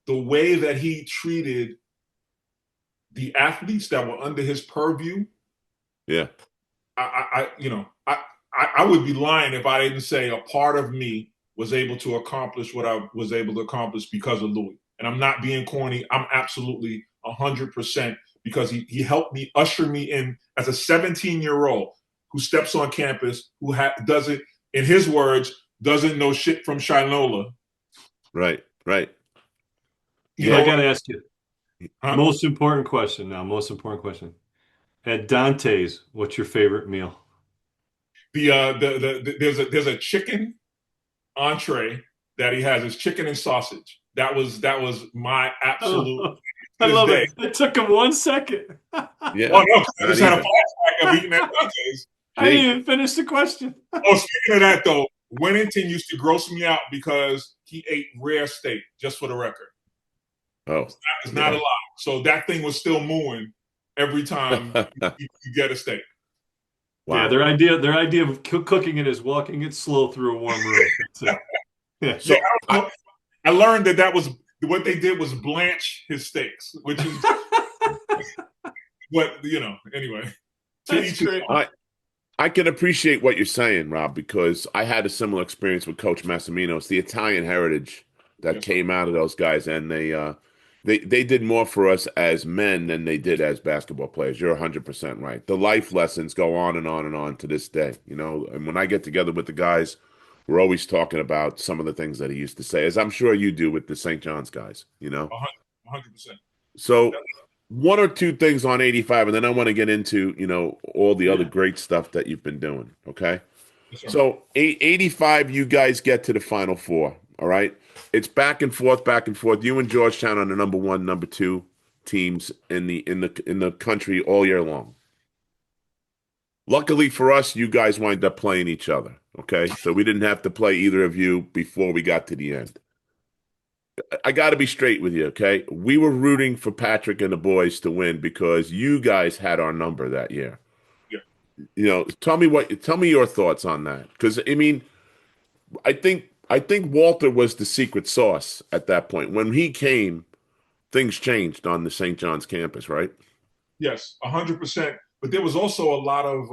[SPEAKER 3] the way that he treated the athletes that were under his purview.
[SPEAKER 1] Yeah.
[SPEAKER 3] I would be lying if I didn't say a part of me was able to accomplish what I was able to accomplish because of Louis. And I'm not being corny. I'm absolutely 100% because he helped me usher me in as a 17-year-old who steps on campus, who doesn't, in his words, doesn't know shit from Shinola.
[SPEAKER 1] Right. Right.
[SPEAKER 3] You
[SPEAKER 2] So I
[SPEAKER 3] know,
[SPEAKER 2] got to ask you,
[SPEAKER 3] huh?
[SPEAKER 2] most important question now, most important question. At Dante's, what's your favorite meal?
[SPEAKER 3] There's a chicken entree that he has. It's chicken and sausage. That was my absolute
[SPEAKER 2] Oh, I
[SPEAKER 3] to this
[SPEAKER 2] love
[SPEAKER 3] day.
[SPEAKER 2] it. It took him 1 second.
[SPEAKER 1] Yeah.
[SPEAKER 3] Oh no, I
[SPEAKER 1] Not
[SPEAKER 3] just had a
[SPEAKER 1] even.
[SPEAKER 3] flashback of eating at Dante's.
[SPEAKER 2] I didn't
[SPEAKER 1] Gee.
[SPEAKER 2] even finish the question.
[SPEAKER 3] Oh, speaking of that though, Winnington used to gross me out because he ate rare steak. Just for the record,
[SPEAKER 1] Oh.
[SPEAKER 3] it's not a
[SPEAKER 1] Yeah.
[SPEAKER 3] lie. So that thing was still mooing every time you get a steak.
[SPEAKER 2] Yeah,
[SPEAKER 1] Wow.
[SPEAKER 2] their idea of cooking it is walking it slow through a warm room. That's it. Yeah.
[SPEAKER 3] Yeah,
[SPEAKER 1] So
[SPEAKER 3] I don't know. I learned that was what they did was blanch his steaks, which is what Anyway, to
[SPEAKER 2] That's
[SPEAKER 3] each his
[SPEAKER 2] great.
[SPEAKER 3] own.
[SPEAKER 1] I can appreciate what you're saying, Rob, because I had a similar experience with Coach Massimino. It's the Italian heritage that
[SPEAKER 3] Yes, sir.
[SPEAKER 1] came out of those guys, and they did more for us as men than they did as basketball players. You're 100% right. The life lessons go on and on and on to this day, And when I get together with the guys, we're always talking about some of the things that he used to say, as I'm sure you do with the St. John's guys.
[SPEAKER 3] 100%.
[SPEAKER 1] So one or two things on 85, and then I want to get into, all the other
[SPEAKER 2] Yeah.
[SPEAKER 1] great stuff that you've been doing. Okay.
[SPEAKER 3] Yes, sir.
[SPEAKER 1] So 85, you guys get to the Final Four. All right. It's back and forth, back and forth. You and Georgetown are the number one, number two teams in the country all year long. Luckily for us, you guys wind up playing each other. Okay. So we didn't have to play either of you before we got to the end. I got to be straight with you, okay? We were rooting for Patrick and the boys to win because you guys had our number that year.
[SPEAKER 3] Yeah.
[SPEAKER 1] Tell me your thoughts on that, because I mean, I think Walter was the secret sauce at that point. When he came, things changed on the St. John's campus, right?
[SPEAKER 3] Yes, 100%. But there was also a lot of,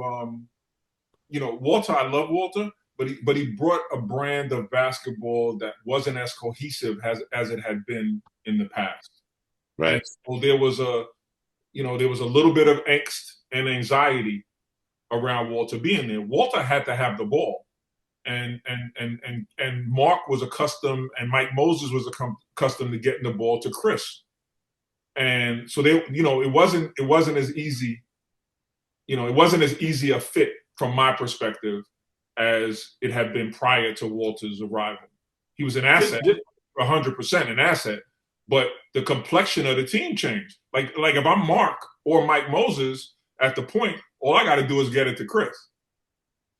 [SPEAKER 3] Walter. I love Walter, but he brought a brand of basketball that wasn't as cohesive as it had been in the past. And
[SPEAKER 1] Right.
[SPEAKER 3] so there was a little bit of angst and anxiety around Walter being there. Walter had to have the ball, and Mark was accustomed, and Mike Moses was accustomed to getting the ball to Chris. And so it wasn't as easy. It wasn't as easy a fit from my perspective as it had been prior to Walter's arrival. He was an asset, 100% an asset, but the complexion of the team changed. Like if I'm Mark or Mike Moses at the point, all I got to do is get it to Chris.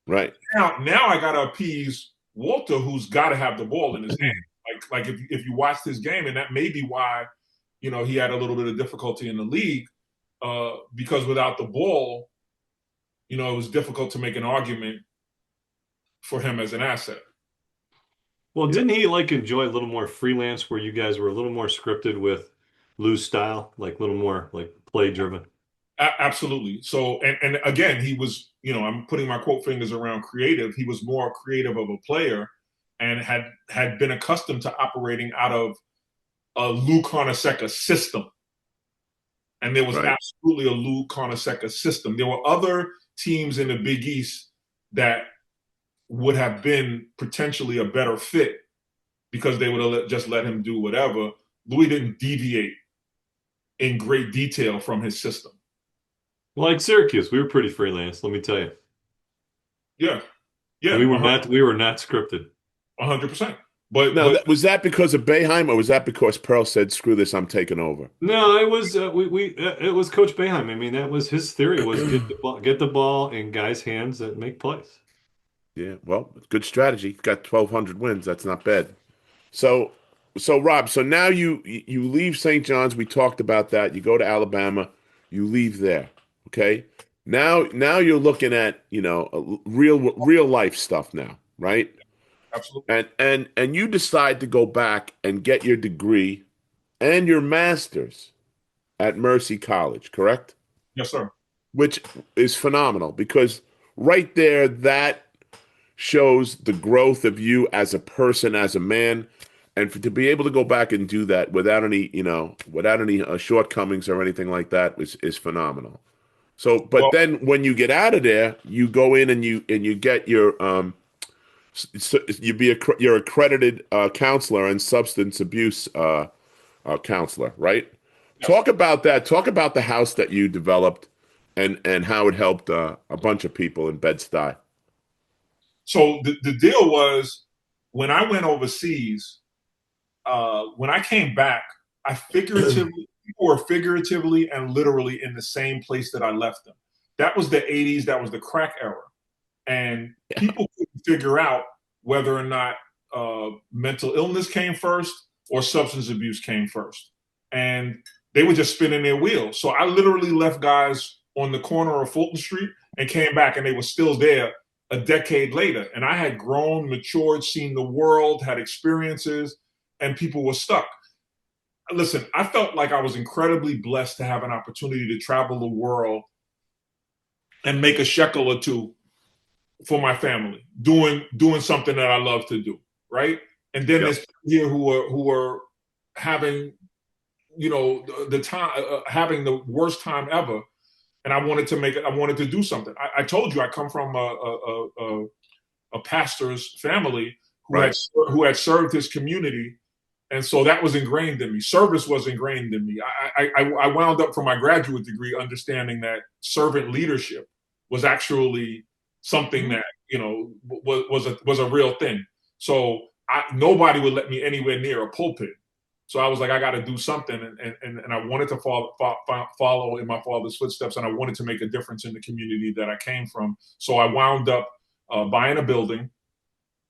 [SPEAKER 1] Right.
[SPEAKER 3] Now I got to appease Walter, who's got to have the ball in his hand. Like if you watch this game, and that may be why he had a little bit of difficulty in the league because without the ball, it was difficult to make an argument for him as an asset.
[SPEAKER 2] Well, didn't he enjoy a little more freelance where you guys were a little more scripted with Lou's style, like a little more like play driven?
[SPEAKER 3] Absolutely. So, and again, he was, I'm putting my quote fingers around creative. He was more creative of a player, and had been accustomed to operating out of a Lou Carnesecca system. And there was
[SPEAKER 1] Right.
[SPEAKER 3] absolutely a Lou Carnesecca system. There were other teams in the Big East that would have been potentially a better fit because they would have just let him do whatever. Louis didn't deviate in great detail from his system.
[SPEAKER 2] Like Syracuse, we were pretty freelance, let me tell you.
[SPEAKER 3] Yeah,
[SPEAKER 2] And
[SPEAKER 3] yeah,
[SPEAKER 2] we were not scripted.
[SPEAKER 3] 100%. But
[SPEAKER 1] Now,
[SPEAKER 3] but
[SPEAKER 1] was that because of Boeheim, or was that because Pearl said, "Screw this, I'm taking over"?
[SPEAKER 2] No, it was it was Coach Boeheim. I mean, that was his theory was get the ball in guys' hands that make plays.
[SPEAKER 1] Yeah, well, good strategy. Got 1,200 wins. That's not bad. So, so Rob, so now you leave St. John's. We talked about that. You go to Alabama. You leave there. Okay. Now you're looking at real life stuff now, right?
[SPEAKER 3] absolutely.
[SPEAKER 1] And you decide to go back and get your degree and your master's at Mercy College, correct?
[SPEAKER 3] Yes, sir.
[SPEAKER 1] Which is phenomenal because right there, that shows the growth of you as a person, as a man, and to be able to go back and do that without any, without any shortcomings or anything like that is phenomenal. So, but
[SPEAKER 3] Well,
[SPEAKER 1] then when you get out of there, you go in and you get your you're accredited counselor and substance abuse counselor, right?
[SPEAKER 3] yes.
[SPEAKER 1] Talk about that. Talk about the house that you developed and how it helped a bunch of people in Bed-Stuy.
[SPEAKER 3] So the deal was when I went overseas, when I came back, people were figuratively and literally in the same place that I left them. That was the 80s. That was the crack era. And people couldn't figure out whether or not mental illness came first or substance abuse came first. And they were just spinning their wheels. So I literally left guys on the corner of Fulton Street and came back, and they were still there a decade later. And I had grown, matured, seen the world, had experiences, and people were stuck. Listen, I felt like I was incredibly blessed to have an opportunity to travel the world and make a shekel or two for my family, doing something that I love to do, right? And then
[SPEAKER 1] Yep.
[SPEAKER 3] there's people here who are having, the time having the worst time ever, and I wanted to do something. I told you I come from a pastor's family
[SPEAKER 1] Right.
[SPEAKER 3] who had served his community, and so that was ingrained in me. Service was ingrained in me. I wound up for my graduate degree understanding that servant leadership was actually something that was a real thing. So nobody would let me anywhere near a pulpit. So I was like, I got to do something, and I wanted to follow in my father's footsteps, and I wanted to make a difference in the community that I came from. So I wound up buying a building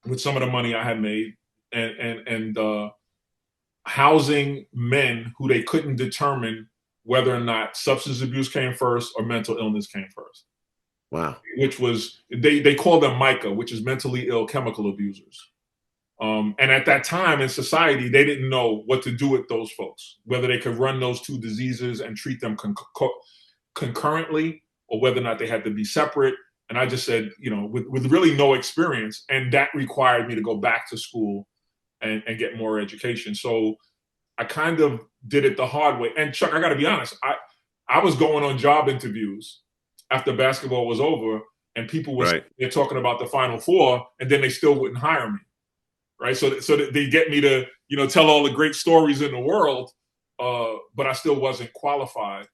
[SPEAKER 3] with some of the money I had made, and housing men who they couldn't determine whether or not substance abuse came first or mental illness came first.
[SPEAKER 1] Wow.
[SPEAKER 3] Which was they call them MICA, which is mentally ill chemical abusers. And at that time in society, they didn't know what to do with those folks, whether they could run those two diseases and treat them concurrently, or whether or not they had to be separate. And I just said, with really no experience, and that required me to go back to school and get more education. So I kind of did it the hard way. And Chuck, I got to be honest, I was going on job interviews after basketball was over, and people were
[SPEAKER 1] Right.
[SPEAKER 3] they're talking about the Final Four, and then they still wouldn't hire me, right? So that they get me to tell all the great stories in the world, but I still wasn't qualified,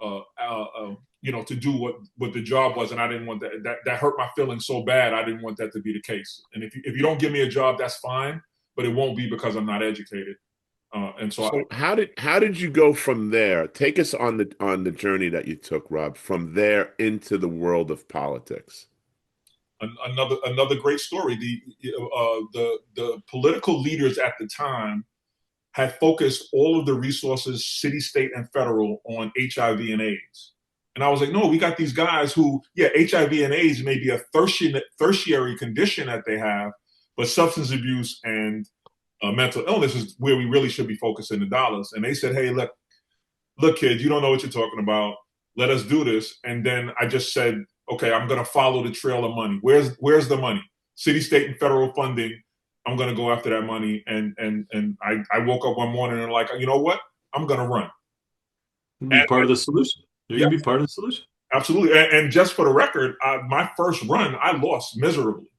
[SPEAKER 3] to do what the job was, and I didn't want that. That hurt my feelings so bad. I didn't want that to be the case. And if you don't give me a job, that's fine, but it won't be because I'm not educated. And so
[SPEAKER 1] So how did you go from there? Take us on the journey that you took, Rob, from there into the world of politics.
[SPEAKER 3] another great story. The political leaders at the time had focused all of the resources, city, state, and federal, on HIV and AIDS. And I was like, no, we got these guys who, yeah, HIV and AIDS may be a tertiary condition that they have, but substance abuse and mental illness is where we really should be focusing the dollars. And they said, hey, look, kids, you don't know what you're talking about. Let us do this. And then I just said, okay, I'm going to follow the trail of money. Where's the money? City, state, and federal funding. I'm going to go after that money. And I woke up one morning and like, you know what? I'm going to run.
[SPEAKER 2] Be part of the solution. You're going to be part of the solution.
[SPEAKER 3] Absolutely. And just for the record, my first run, I lost miserably.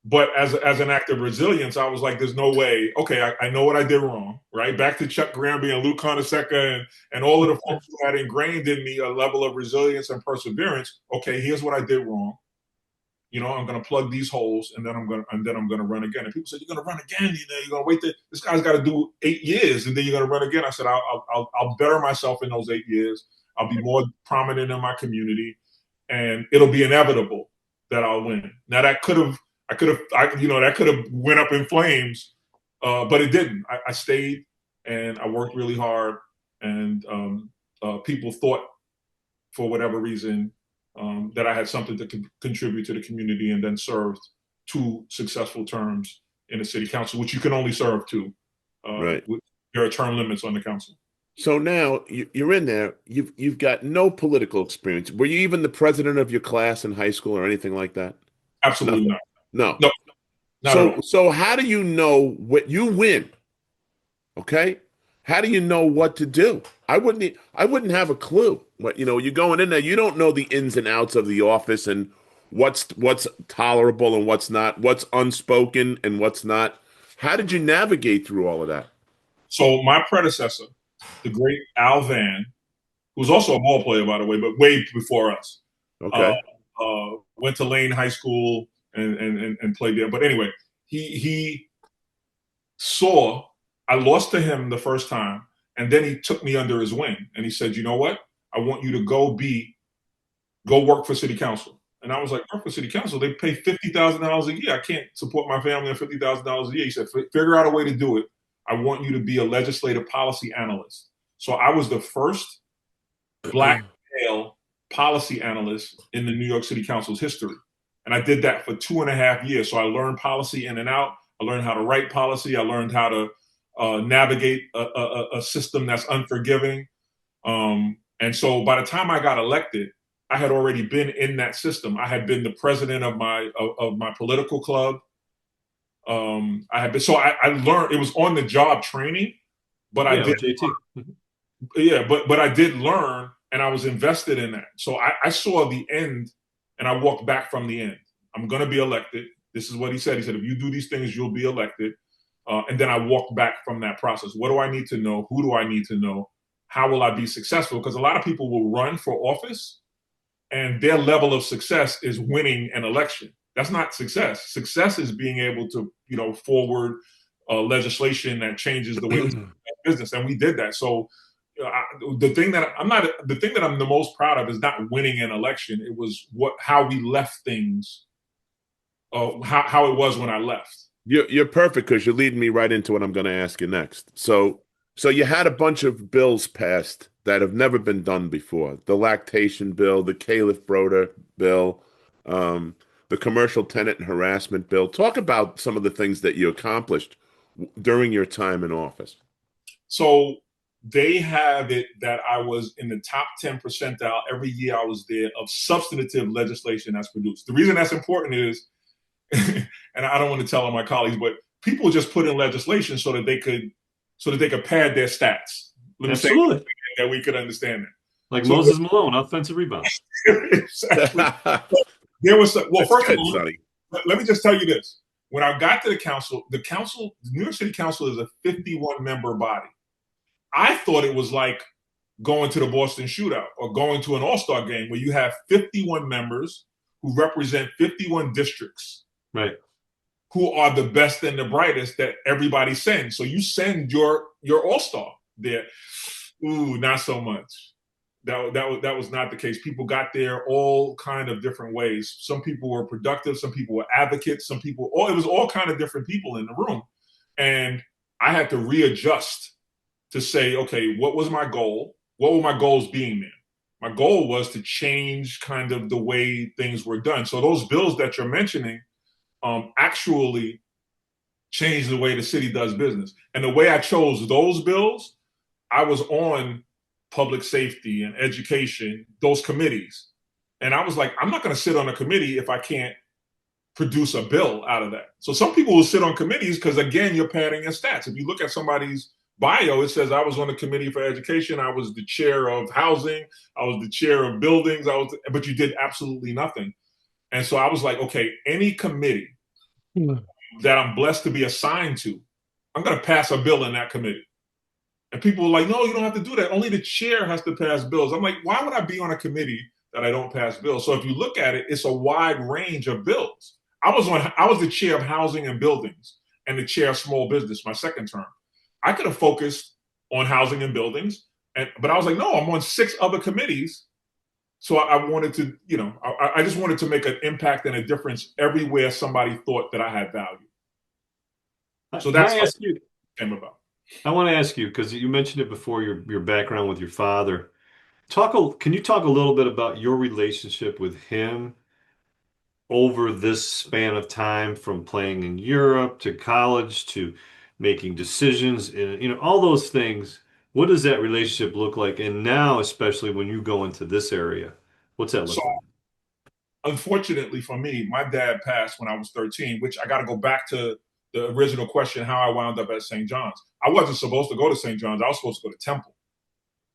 [SPEAKER 3] But as an act of resilience, I was like, there's no way. Okay, I know what I did wrong, right? Back to Chuck Granby and Lou Carnesecca and all of the folks who had ingrained in me a level of resilience and perseverance. Okay, here's what I did wrong. You know, I'm going to plug these holes, and then I'm going to run again. And people said, "You're going to run again? You know, you're going to wait. This guy's got to do 8 years, and then you're going to run again." I said, "I'll better myself in those 8 years. I'll be more prominent in my community, and it'll be inevitable that I'll win." Now that could have went up in flames, but it didn't. I stayed and I worked really hard, and people thought, for whatever reason, that I had something to contribute to the community, and then served 2 successful terms in the city council, which you can only serve 2.
[SPEAKER 1] Right.
[SPEAKER 3] There are term limits on the council.
[SPEAKER 1] So now you're in there. You've got no political experience. Were you even the president of your class in high school or anything like that?
[SPEAKER 3] Absolutely not.
[SPEAKER 1] No.
[SPEAKER 3] Not at all.
[SPEAKER 1] So how do you know what you win? Okay. How do you know what to do? I wouldn't have a clue. What, you're going in there, you don't know the ins and outs of the office and what's tolerable and what's not, what's unspoken and what's not. How did you navigate through all of that?
[SPEAKER 3] So my predecessor, the great Al Van, who was also a ball player, by the way, but way before us.
[SPEAKER 1] Okay.
[SPEAKER 3] Went to Lane High School and played there. But anyway, he saw I lost to him the first time, and then he took me under his wing and he said, "You know what? I want you to go work for city council." And I was like, "Work for city council? They pay $50,000 a year. I can't support my family on $50,000 a year." He said, "Figure out a way to do it. I want you to be a legislative policy analyst." So I was the first Black male policy analyst in the New York City Council's history. And I did that for 2.5 years. So I learned policy in and out. I learned how to write policy. I learned how to navigate a system that's unforgiving. And so by the time I got elected, I had already been in that system. I had been the president of my political club. I learned, it was on the job training, but I did.
[SPEAKER 2] JT.
[SPEAKER 3] Yeah, but I did learn, and I was invested in that. So I saw the end, and I walked back from the end. I'm going to be elected. This is what he said. He said, "If you do these things, you'll be elected." And then I walked back from that process. What do I need to know? Who do I need to know? How will I be successful? Because a lot of people will run for office, and their level of success is winning an election. That's not success. Success is being able to, forward legislation that changes the way we do business, and we did that. So the thing that I'm the most proud of is not winning an election. It was how we left things, how it was when I left.
[SPEAKER 1] You're perfect because you're leading me right into what I'm going to ask you next. So you had a bunch of bills passed that have never been done before: the lactation bill, the Caliph Broder bill, the commercial tenant and harassment bill. Talk about some of the things that you accomplished during your time in office.
[SPEAKER 3] So they have it that I was in the top 10 percentile every year I was there of substantive legislation that's produced. The reason that's important is, and I don't want to tell all my colleagues, but people just put in legislation so that they could pad their stats. Let me
[SPEAKER 2] Absolutely.
[SPEAKER 3] say that we could understand that.
[SPEAKER 2] Like Moses Malone, offensive rebound.
[SPEAKER 3] Exactly. There was first of all, let me just tell you this. When I got to the New York City Council is a 51-member body. I thought it was like going to the Boston Shootout or going to an all-star game where you have 51 members who represent 51 districts.
[SPEAKER 2] Right.
[SPEAKER 3] Who are the best and the brightest that everybody sends. So you send your all-star there. Ooh, not so much. That was not the case. People got there all kind of different ways. Some people were productive. Some people were advocates. It was all kind of different people in the room. And I had to readjust to say, okay, what was my goal? What were my goals being there? My goal was to change kind of the way things were done. So those bills that you're mentioning actually change the way the city does business. And the way I chose those bills, I was on public safety and education, those committees. And I was like, I'm not going to sit on a committee if I can't produce a bill out of that. So some people will sit on committees because, again, you're padding your stats. If you look at somebody's bio, it says I was on the committee for education, I was the chair of housing, I was the chair of buildings, but you did absolutely nothing. And so I was like, okay, any committee that I'm blessed to be assigned to, I'm going to pass a bill in that committee. And people were like, no, you don't have to do that. Only the chair has to pass bills. I'm like, why would I be on a committee that I don't pass bills? So if you look at it, it's a wide range of bills. I was the chair of housing and buildings and the chair of small business my second term. I could have focused on housing and buildings, but I was like, no, I'm on 6 other committees. So I wanted to, I just wanted to make an impact and a difference everywhere somebody thought that I had value. So that's how it came about.
[SPEAKER 2] I want to ask you, because you mentioned it before, your background with your father. Can you talk a little bit about your relationship with him over this span of time, from playing in Europe to college to making decisions and all those things? What does that relationship look like? And now, especially when you go into this area, what's that look like?
[SPEAKER 3] Unfortunately for me, my dad passed when I was 13, which I got to go back to the original question, how I wound up at St. John's. I wasn't supposed to go to St. John's. I was supposed to go to Temple.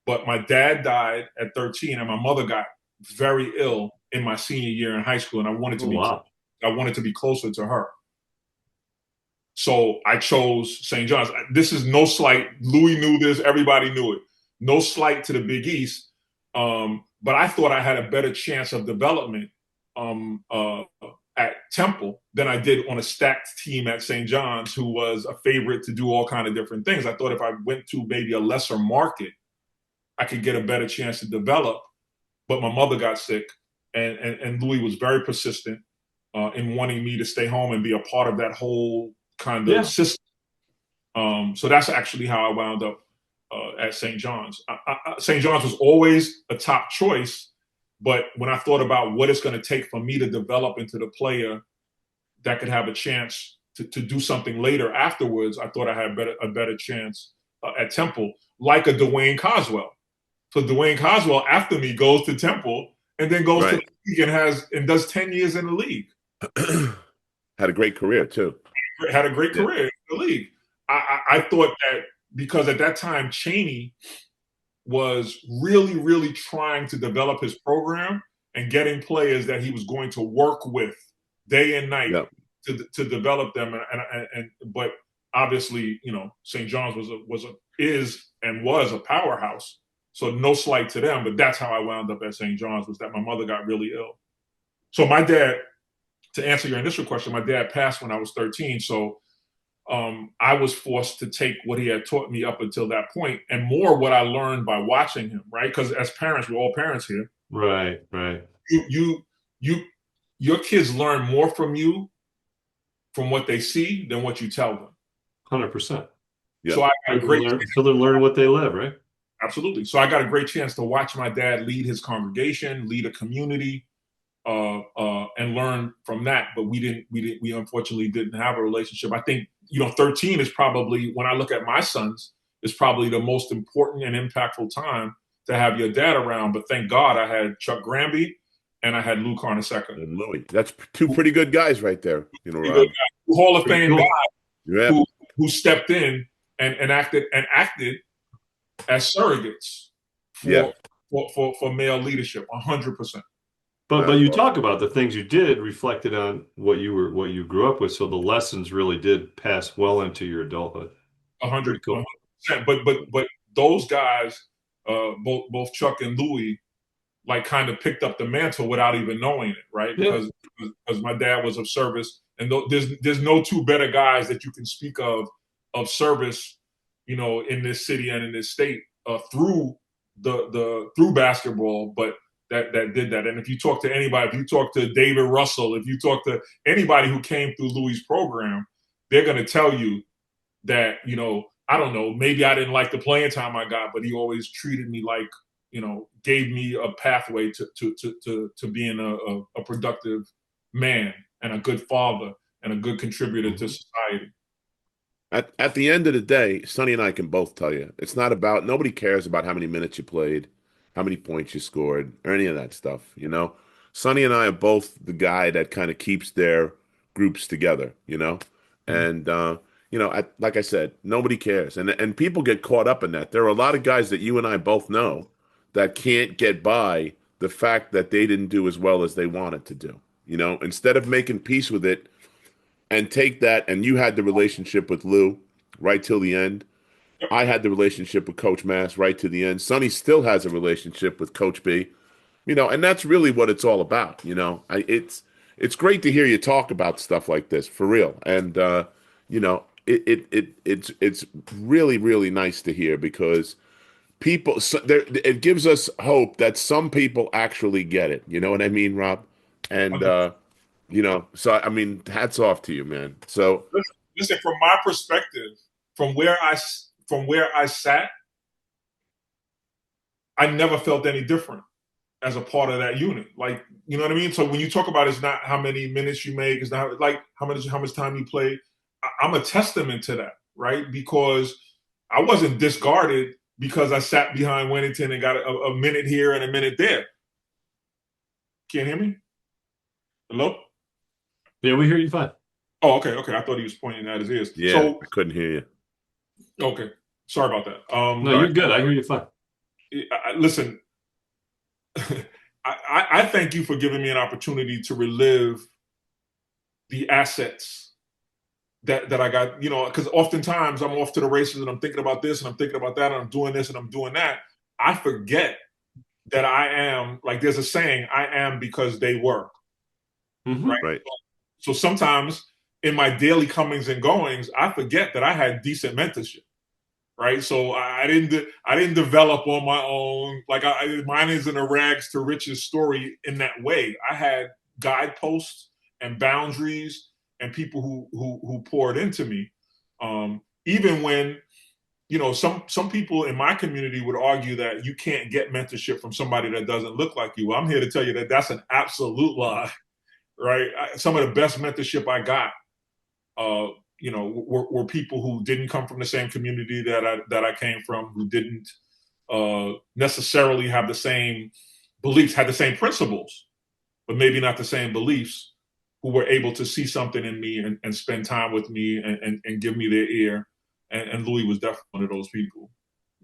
[SPEAKER 3] But my dad died at 13, and my mother got very ill in my senior year in high school, and I wanted to be closer to her. So I chose St. John's. This is no slight. Louis knew this. Everybody knew it. No slight to the Big East. But I thought I had a better chance of development at Temple than I did on a stacked team at St. John's, who was a favorite to do all kind of different things. I thought if I went to maybe a lesser market, I could get a better chance to develop. But my mother got sick, and Louis was very persistent in wanting me to stay home and be a part of that whole kind of system. So that's actually how I wound up at St. John's. St. John's was always a top choice, but when I thought about what it's going to take for me to develop into the player that could have a chance to do something later afterwards, I thought I had a better chance at Temple, like a Dwayne Coswell. So Dwayne Coswell, after me, goes to Temple and then goes to the league and does 10 years in the league.
[SPEAKER 1] Had a great career too.
[SPEAKER 3] Had a great career in the league. I thought that because at that time Chaney was really, really trying to develop his program and getting players that he was going to work with day and night to develop them. But obviously, St. John's was a powerhouse. So no slight to them, but that's how I wound up at St. John's, was that my mother got really ill. So my dad, to answer your initial question, my dad passed when I was 13. So I was forced to take what he had taught me up until that point, and more what I learned by watching him, right? Because as parents, we're all parents here.
[SPEAKER 2] Right.
[SPEAKER 3] Your kids learn more from you from what they see than what you tell them.
[SPEAKER 2] 100%.
[SPEAKER 1] Yeah.
[SPEAKER 3] So I got
[SPEAKER 2] so they're learning what they live, right?
[SPEAKER 3] Absolutely. So I got a great chance to watch my dad lead his congregation, lead a community, and learn from that. But we unfortunately didn't have a relationship. I think, 13 is probably, when I look at my sons, is probably the most important and impactful time to have your dad around. But thank God I had Chuck Granby and I had Lou Carnesecca.
[SPEAKER 1] And Louis. That's 2 pretty good guys right there.
[SPEAKER 3] Rob. Hall of Fame guys who stepped in and acted as surrogates for male leadership, 100%.
[SPEAKER 2] But you talk about the things you did reflected on what you grew up with, so the lessons really did pass well into your adulthood.
[SPEAKER 3] 100%. But those guys, both Chuck and Louis, like kind of picked up the mantle without even knowing it, right?
[SPEAKER 2] Yeah.
[SPEAKER 3] Because my dad was of service, and there's no 2 better guys that you can speak of service, in this city and in this state through through basketball, but that did that. And if you talk to anybody, if you talk to David Russell, if you talk to anybody who came through Louis' program, they're going to tell you that, I don't know, maybe I didn't like the playing time I got, but he always treated me like, gave me a pathway to being a productive man and a good father and a good contributor to society.
[SPEAKER 1] At the end of the day, Sonny and I can both tell you, it's not about, nobody cares about how many minutes you played, how many points you scored, or any of that stuff, you know? Sonny and I are both the guy that kind of keeps their groups together, you know?
[SPEAKER 2] Mhm.
[SPEAKER 1] And like I said, nobody cares. And people get caught up in that. There are a lot of guys that you and I both know that can't get by the fact that they didn't do as well as they wanted to do. You know, instead of making peace with it and take that, and you had the relationship with Lou right till the end. I had the relationship with Coach Mass right to the end. Sonny still has a relationship with Coach B, and that's really what it's all about. It's great to hear you talk about stuff like this for real, and it's really really nice to hear because it gives us hope that some people actually get it. You know what I mean, Rob? And so I mean, hats off to you, man. So
[SPEAKER 3] Listen, from my perspective, from where I sat, I never felt any different as a part of that unit. Like, you know what I mean? So when you talk about it's not how many minutes you make, it's not like how much time you play. I'm a testament to that, right? Because I wasn't discarded because I sat behind Winnington and got a minute here and a minute there. Can't hear me? Hello?
[SPEAKER 2] Yeah, we hear you fine.
[SPEAKER 3] Oh, okay. I thought he was pointing at his ears.
[SPEAKER 1] yeah,
[SPEAKER 3] So,
[SPEAKER 1] I couldn't hear you.
[SPEAKER 3] okay. Sorry about that.
[SPEAKER 2] No, you're good. I hear you fine.
[SPEAKER 3] Listen, I thank you for giving me an opportunity to relive the assets that I got, because oftentimes I'm off to the races and I'm thinking about this and I'm thinking about that and I'm doing this and I'm doing that. I forget that I am, like there's a saying, I am because they were.
[SPEAKER 2] Mm-hmm.
[SPEAKER 1] Right.
[SPEAKER 3] So sometimes in my daily comings and goings, I forget that I had decent mentorship. Right, so I didn't develop on my own. Like mine isn't a rags to riches story in that way. I had guideposts and boundaries and people who poured into me. Even when some people in my community would argue that you can't get mentorship from somebody that doesn't look like you. I'm here to tell you that that's an absolute lie. Right, some of the best mentorship I got were people who didn't come from the same community that I came from, who didn't necessarily have the same beliefs, had the same principles, but maybe not the same beliefs, who were able to see something in me and spend time with me and give me their ear. And Louis was definitely one of those people.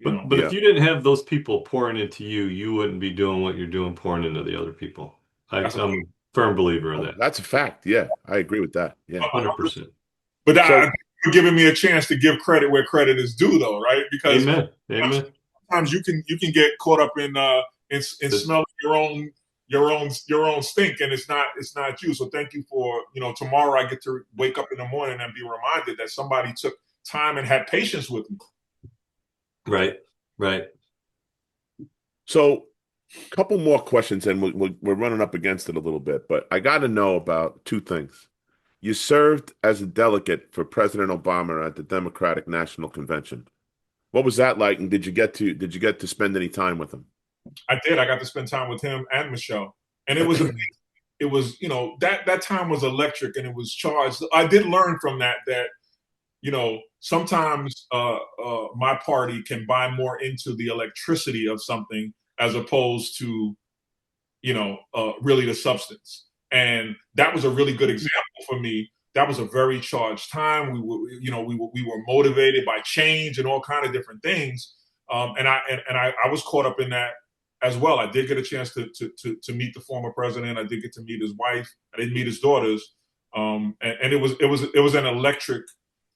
[SPEAKER 2] But if you didn't have those people pouring into you, you wouldn't be doing what you're doing, pouring into the other people. I'm a firm believer in that.
[SPEAKER 1] That's a fact. Yeah, I agree with that. Yeah,
[SPEAKER 2] 100%.
[SPEAKER 3] But you're giving me a chance to give credit where credit is due, though, right? Because
[SPEAKER 2] Amen.
[SPEAKER 3] sometimes you can get caught up in smelling your own stink, and it's not you. So thank you for tomorrow I get to wake up in the morning and be reminded that somebody took time and had patience with me.
[SPEAKER 2] Right.
[SPEAKER 1] So, a couple more questions, and we're running up against it a little bit, but I got to know about two things. You served as a delegate for President Obama at the Democratic National Convention. What was that like, and did you get to spend any time with him?
[SPEAKER 3] I did. I got to spend time with him and Michelle, and it was that time was electric and it was charged. I did learn from that sometimes my party can buy more into the electricity of something as opposed to really the substance. And that was a really good example for me. That was a very charged time. We were motivated by change and all kind of different things. And I was caught up in that as well. I did get a chance to meet the former president. I did get to meet his wife. I didn't meet his daughters. And it was an electric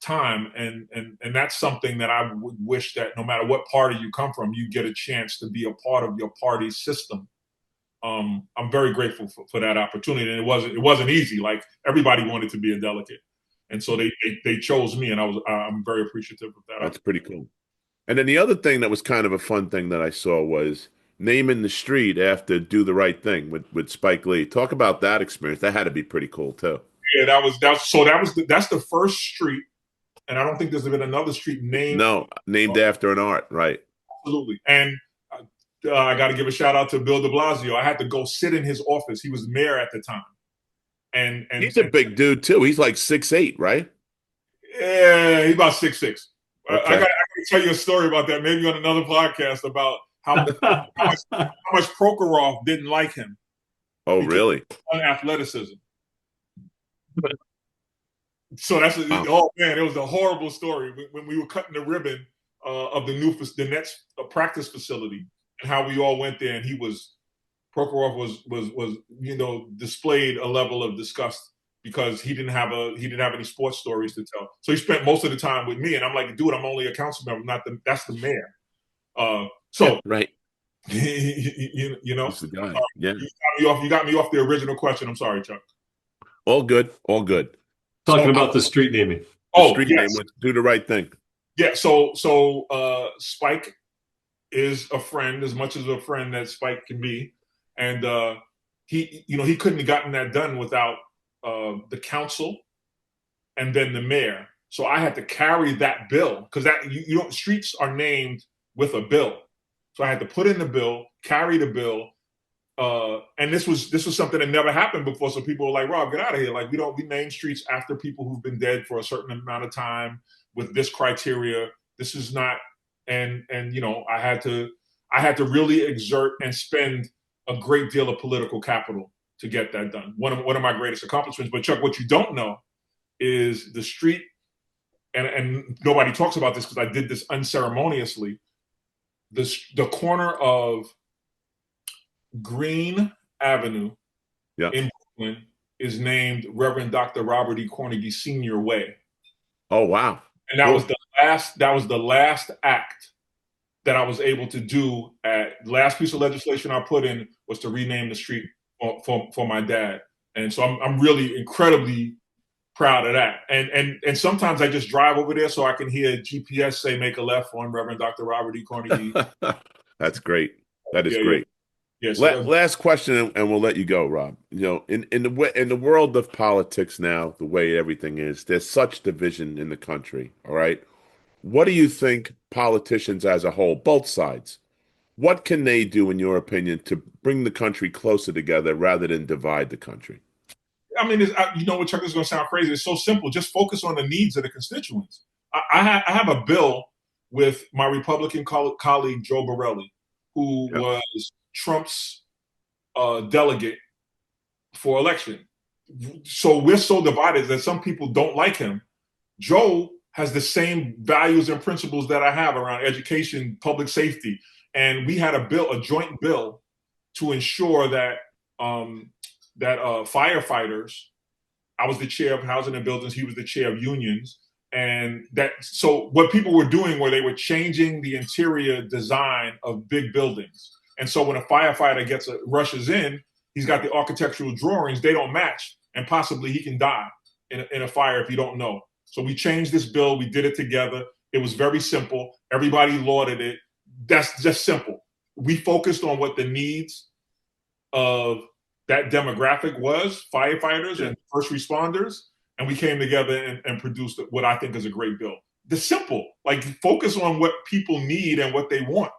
[SPEAKER 3] time. And that's something that I would wish that no matter what party you come from, you get a chance to be a part of your party's system. I'm very grateful for that opportunity, and it wasn't easy. Like everybody wanted to be a delegate, and so they chose me, and I'm very appreciative of that.
[SPEAKER 1] That's pretty cool. And then the other thing that was kind of a fun thing that I saw was naming the street after "Do the Right Thing" with Spike Lee. Talk about that experience. That had to be pretty cool too.
[SPEAKER 3] Yeah, that's the first street, and I don't think there's been another street named
[SPEAKER 1] after an art, right?
[SPEAKER 3] Absolutely, and. I got to give a shout out to Bill de Blasio. I had to go sit in his office. He was mayor at the time. And
[SPEAKER 1] he's a big dude too. He's like 6'8", right?
[SPEAKER 3] Yeah, he's about 6'6". I
[SPEAKER 1] Okay.
[SPEAKER 3] got to tell you a story about that, maybe on another podcast, about how much Prokhorov didn't like him
[SPEAKER 1] Oh,
[SPEAKER 3] because
[SPEAKER 1] really?
[SPEAKER 3] of athleticism. So
[SPEAKER 1] Wow.
[SPEAKER 3] oh man, it was a horrible story when we were cutting the ribbon of the Nets practice facility, and how we all went there, and Prokhorov was displayed a level of disgust because he didn't have any sports stories to tell. So he spent most of the time with me, and I'm like, dude, I'm only a council member, that's the mayor.
[SPEAKER 1] Yeah,
[SPEAKER 3] So
[SPEAKER 1] right.
[SPEAKER 3] you know,
[SPEAKER 1] He's the guy. Yeah.
[SPEAKER 3] you got me off the original question. I'm sorry, Chuck.
[SPEAKER 1] All good. All good.
[SPEAKER 2] Talking
[SPEAKER 3] So,
[SPEAKER 2] about the street naming.
[SPEAKER 1] The
[SPEAKER 3] oh
[SPEAKER 1] street name
[SPEAKER 3] yes,
[SPEAKER 1] was Do the Right Thing.
[SPEAKER 3] yeah. So Spike is a friend, as much as a friend that Spike can be, and he couldn't have gotten that done without the council and then the mayor. So I had to carry that bill, because you don't streets are named with a bill. So I had to put in the bill, carry the bill, and this was something that never happened before. So people were like, "Rob, get out of here! Like we name streets after people who've been dead for a certain amount of time with this criteria. This is not." And I had to really exert and spend a great deal of political capital to get that done. One of my greatest accomplishments. But Chuck, what you don't know is the street, and nobody talks about this because I did this unceremoniously. The corner of Green Avenue
[SPEAKER 1] Yeah.
[SPEAKER 3] in Brooklyn is named Reverend Dr. Robert E. Cornegy Senior Way,
[SPEAKER 1] Oh, wow.
[SPEAKER 3] and that was
[SPEAKER 1] Cool.
[SPEAKER 3] the last. That was the last act that I was able to do. Last piece of legislation I put in was to rename the street for my dad, and so I'm really incredibly proud of that. And sometimes I just drive over there so I can hear GPS say make a left on Reverend Dr. Robert E. Cornegy.
[SPEAKER 1] That's great. That is
[SPEAKER 3] Yeah, yeah,
[SPEAKER 1] great.
[SPEAKER 3] yeah. So
[SPEAKER 1] Last question, and we'll let you go, Rob. In the world of politics now, the way everything is, there's such division in the country. All right, what do you think politicians as a whole, both sides, what can they do, in your opinion, to bring the country closer together rather than divide the country?
[SPEAKER 3] I mean, you know what, Chuck, this is going to sound crazy. It's so simple. Just focus on the needs of the constituents. I have a bill with my Republican colleague, Joe Borelli, who
[SPEAKER 1] Yeah.
[SPEAKER 3] was Trump's delegate for election. So we're so divided that some people don't like him. Joe has the same values and principles that I have around education, public safety. And we had a joint bill to ensure that firefighters. I was the chair of housing and buildings. He was the chair of unions. And so what people were doing were they were changing the interior design of big buildings. And so when a firefighter rushes in, he's got the architectural drawings, they don't match, and possibly he can die in a fire if you don't know. So we changed this bill. We did it together. It was very simple. Everybody lauded it. That's just simple. We focused on what the needs of that demographic was, firefighters and first responders, and we came together and produced what I think is a great bill. The simple, like focus on what people need and what they want.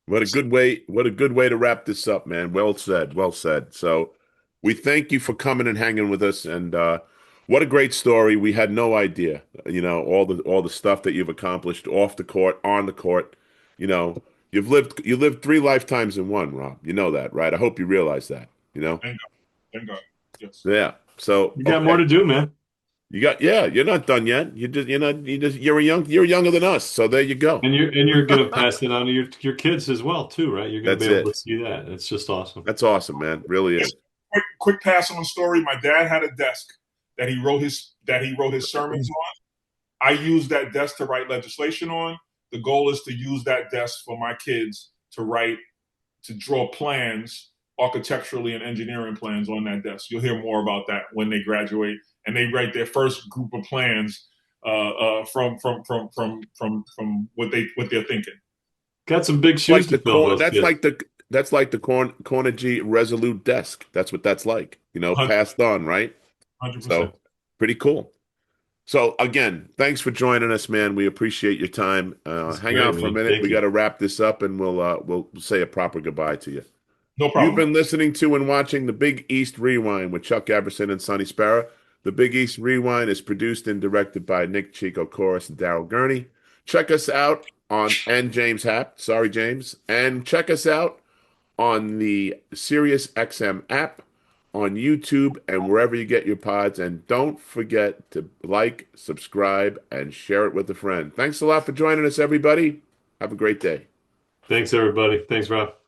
[SPEAKER 1] What a good way! What a good way to wrap this up, man. Well said. Well said. So, we thank you for coming and hanging with us, and what a great story. We had no idea, all the stuff that you've accomplished off the court, on the court. You know, you lived three lifetimes in one, Rob. You know that, right? I hope you realize that. You know.
[SPEAKER 3] Thank God. Thank God. Yes.
[SPEAKER 1] Yeah. So,
[SPEAKER 2] You got more to do, man.
[SPEAKER 1] yeah. You're not done yet. You're younger than us. So there you go.
[SPEAKER 2] And you're gonna pass it on to your kids as well, too, right? You're gonna be
[SPEAKER 1] That's
[SPEAKER 2] able
[SPEAKER 1] it.
[SPEAKER 2] to see that. It's just awesome.
[SPEAKER 1] That's awesome, man. Really
[SPEAKER 3] Yes.
[SPEAKER 1] is.
[SPEAKER 3] Quick pass on story. My dad had a desk that he wrote his sermons on. I used that desk to write legislation on. The goal is to use that desk for my kids to draw plans, architecturally and engineering plans on that desk. You'll hear more about that when they graduate and they write their first group of plans from what they're thinking.
[SPEAKER 2] Got some big shoes to fill, those kids.
[SPEAKER 1] That's like the Cornegy Resolute desk. That's what that's like. Passed on, right?
[SPEAKER 3] 100%.
[SPEAKER 1] So pretty cool. So again, thanks for joining us, man. We appreciate your time. Hang
[SPEAKER 2] great,
[SPEAKER 1] out for a
[SPEAKER 2] man.
[SPEAKER 1] minute.
[SPEAKER 2] Thank
[SPEAKER 1] We
[SPEAKER 2] you.
[SPEAKER 1] got to wrap this up, and we'll say a proper goodbye to you.
[SPEAKER 3] No
[SPEAKER 1] You've
[SPEAKER 3] problem.
[SPEAKER 1] been listening to and watching the Big East Rewind with Chuck Everson and Sonny Sparrow. The Big East Rewind is produced and directed by Nick Chico Chorus and Daryl Gurney. Check us out and James Happ. Sorry, James. And check us out on the Sirius XM app, on YouTube, and wherever you get your pods. And don't forget to like, subscribe, and share it with a friend. Thanks a lot for joining us, everybody. Have a great day.
[SPEAKER 2] Thanks, everybody. Thanks, Rob.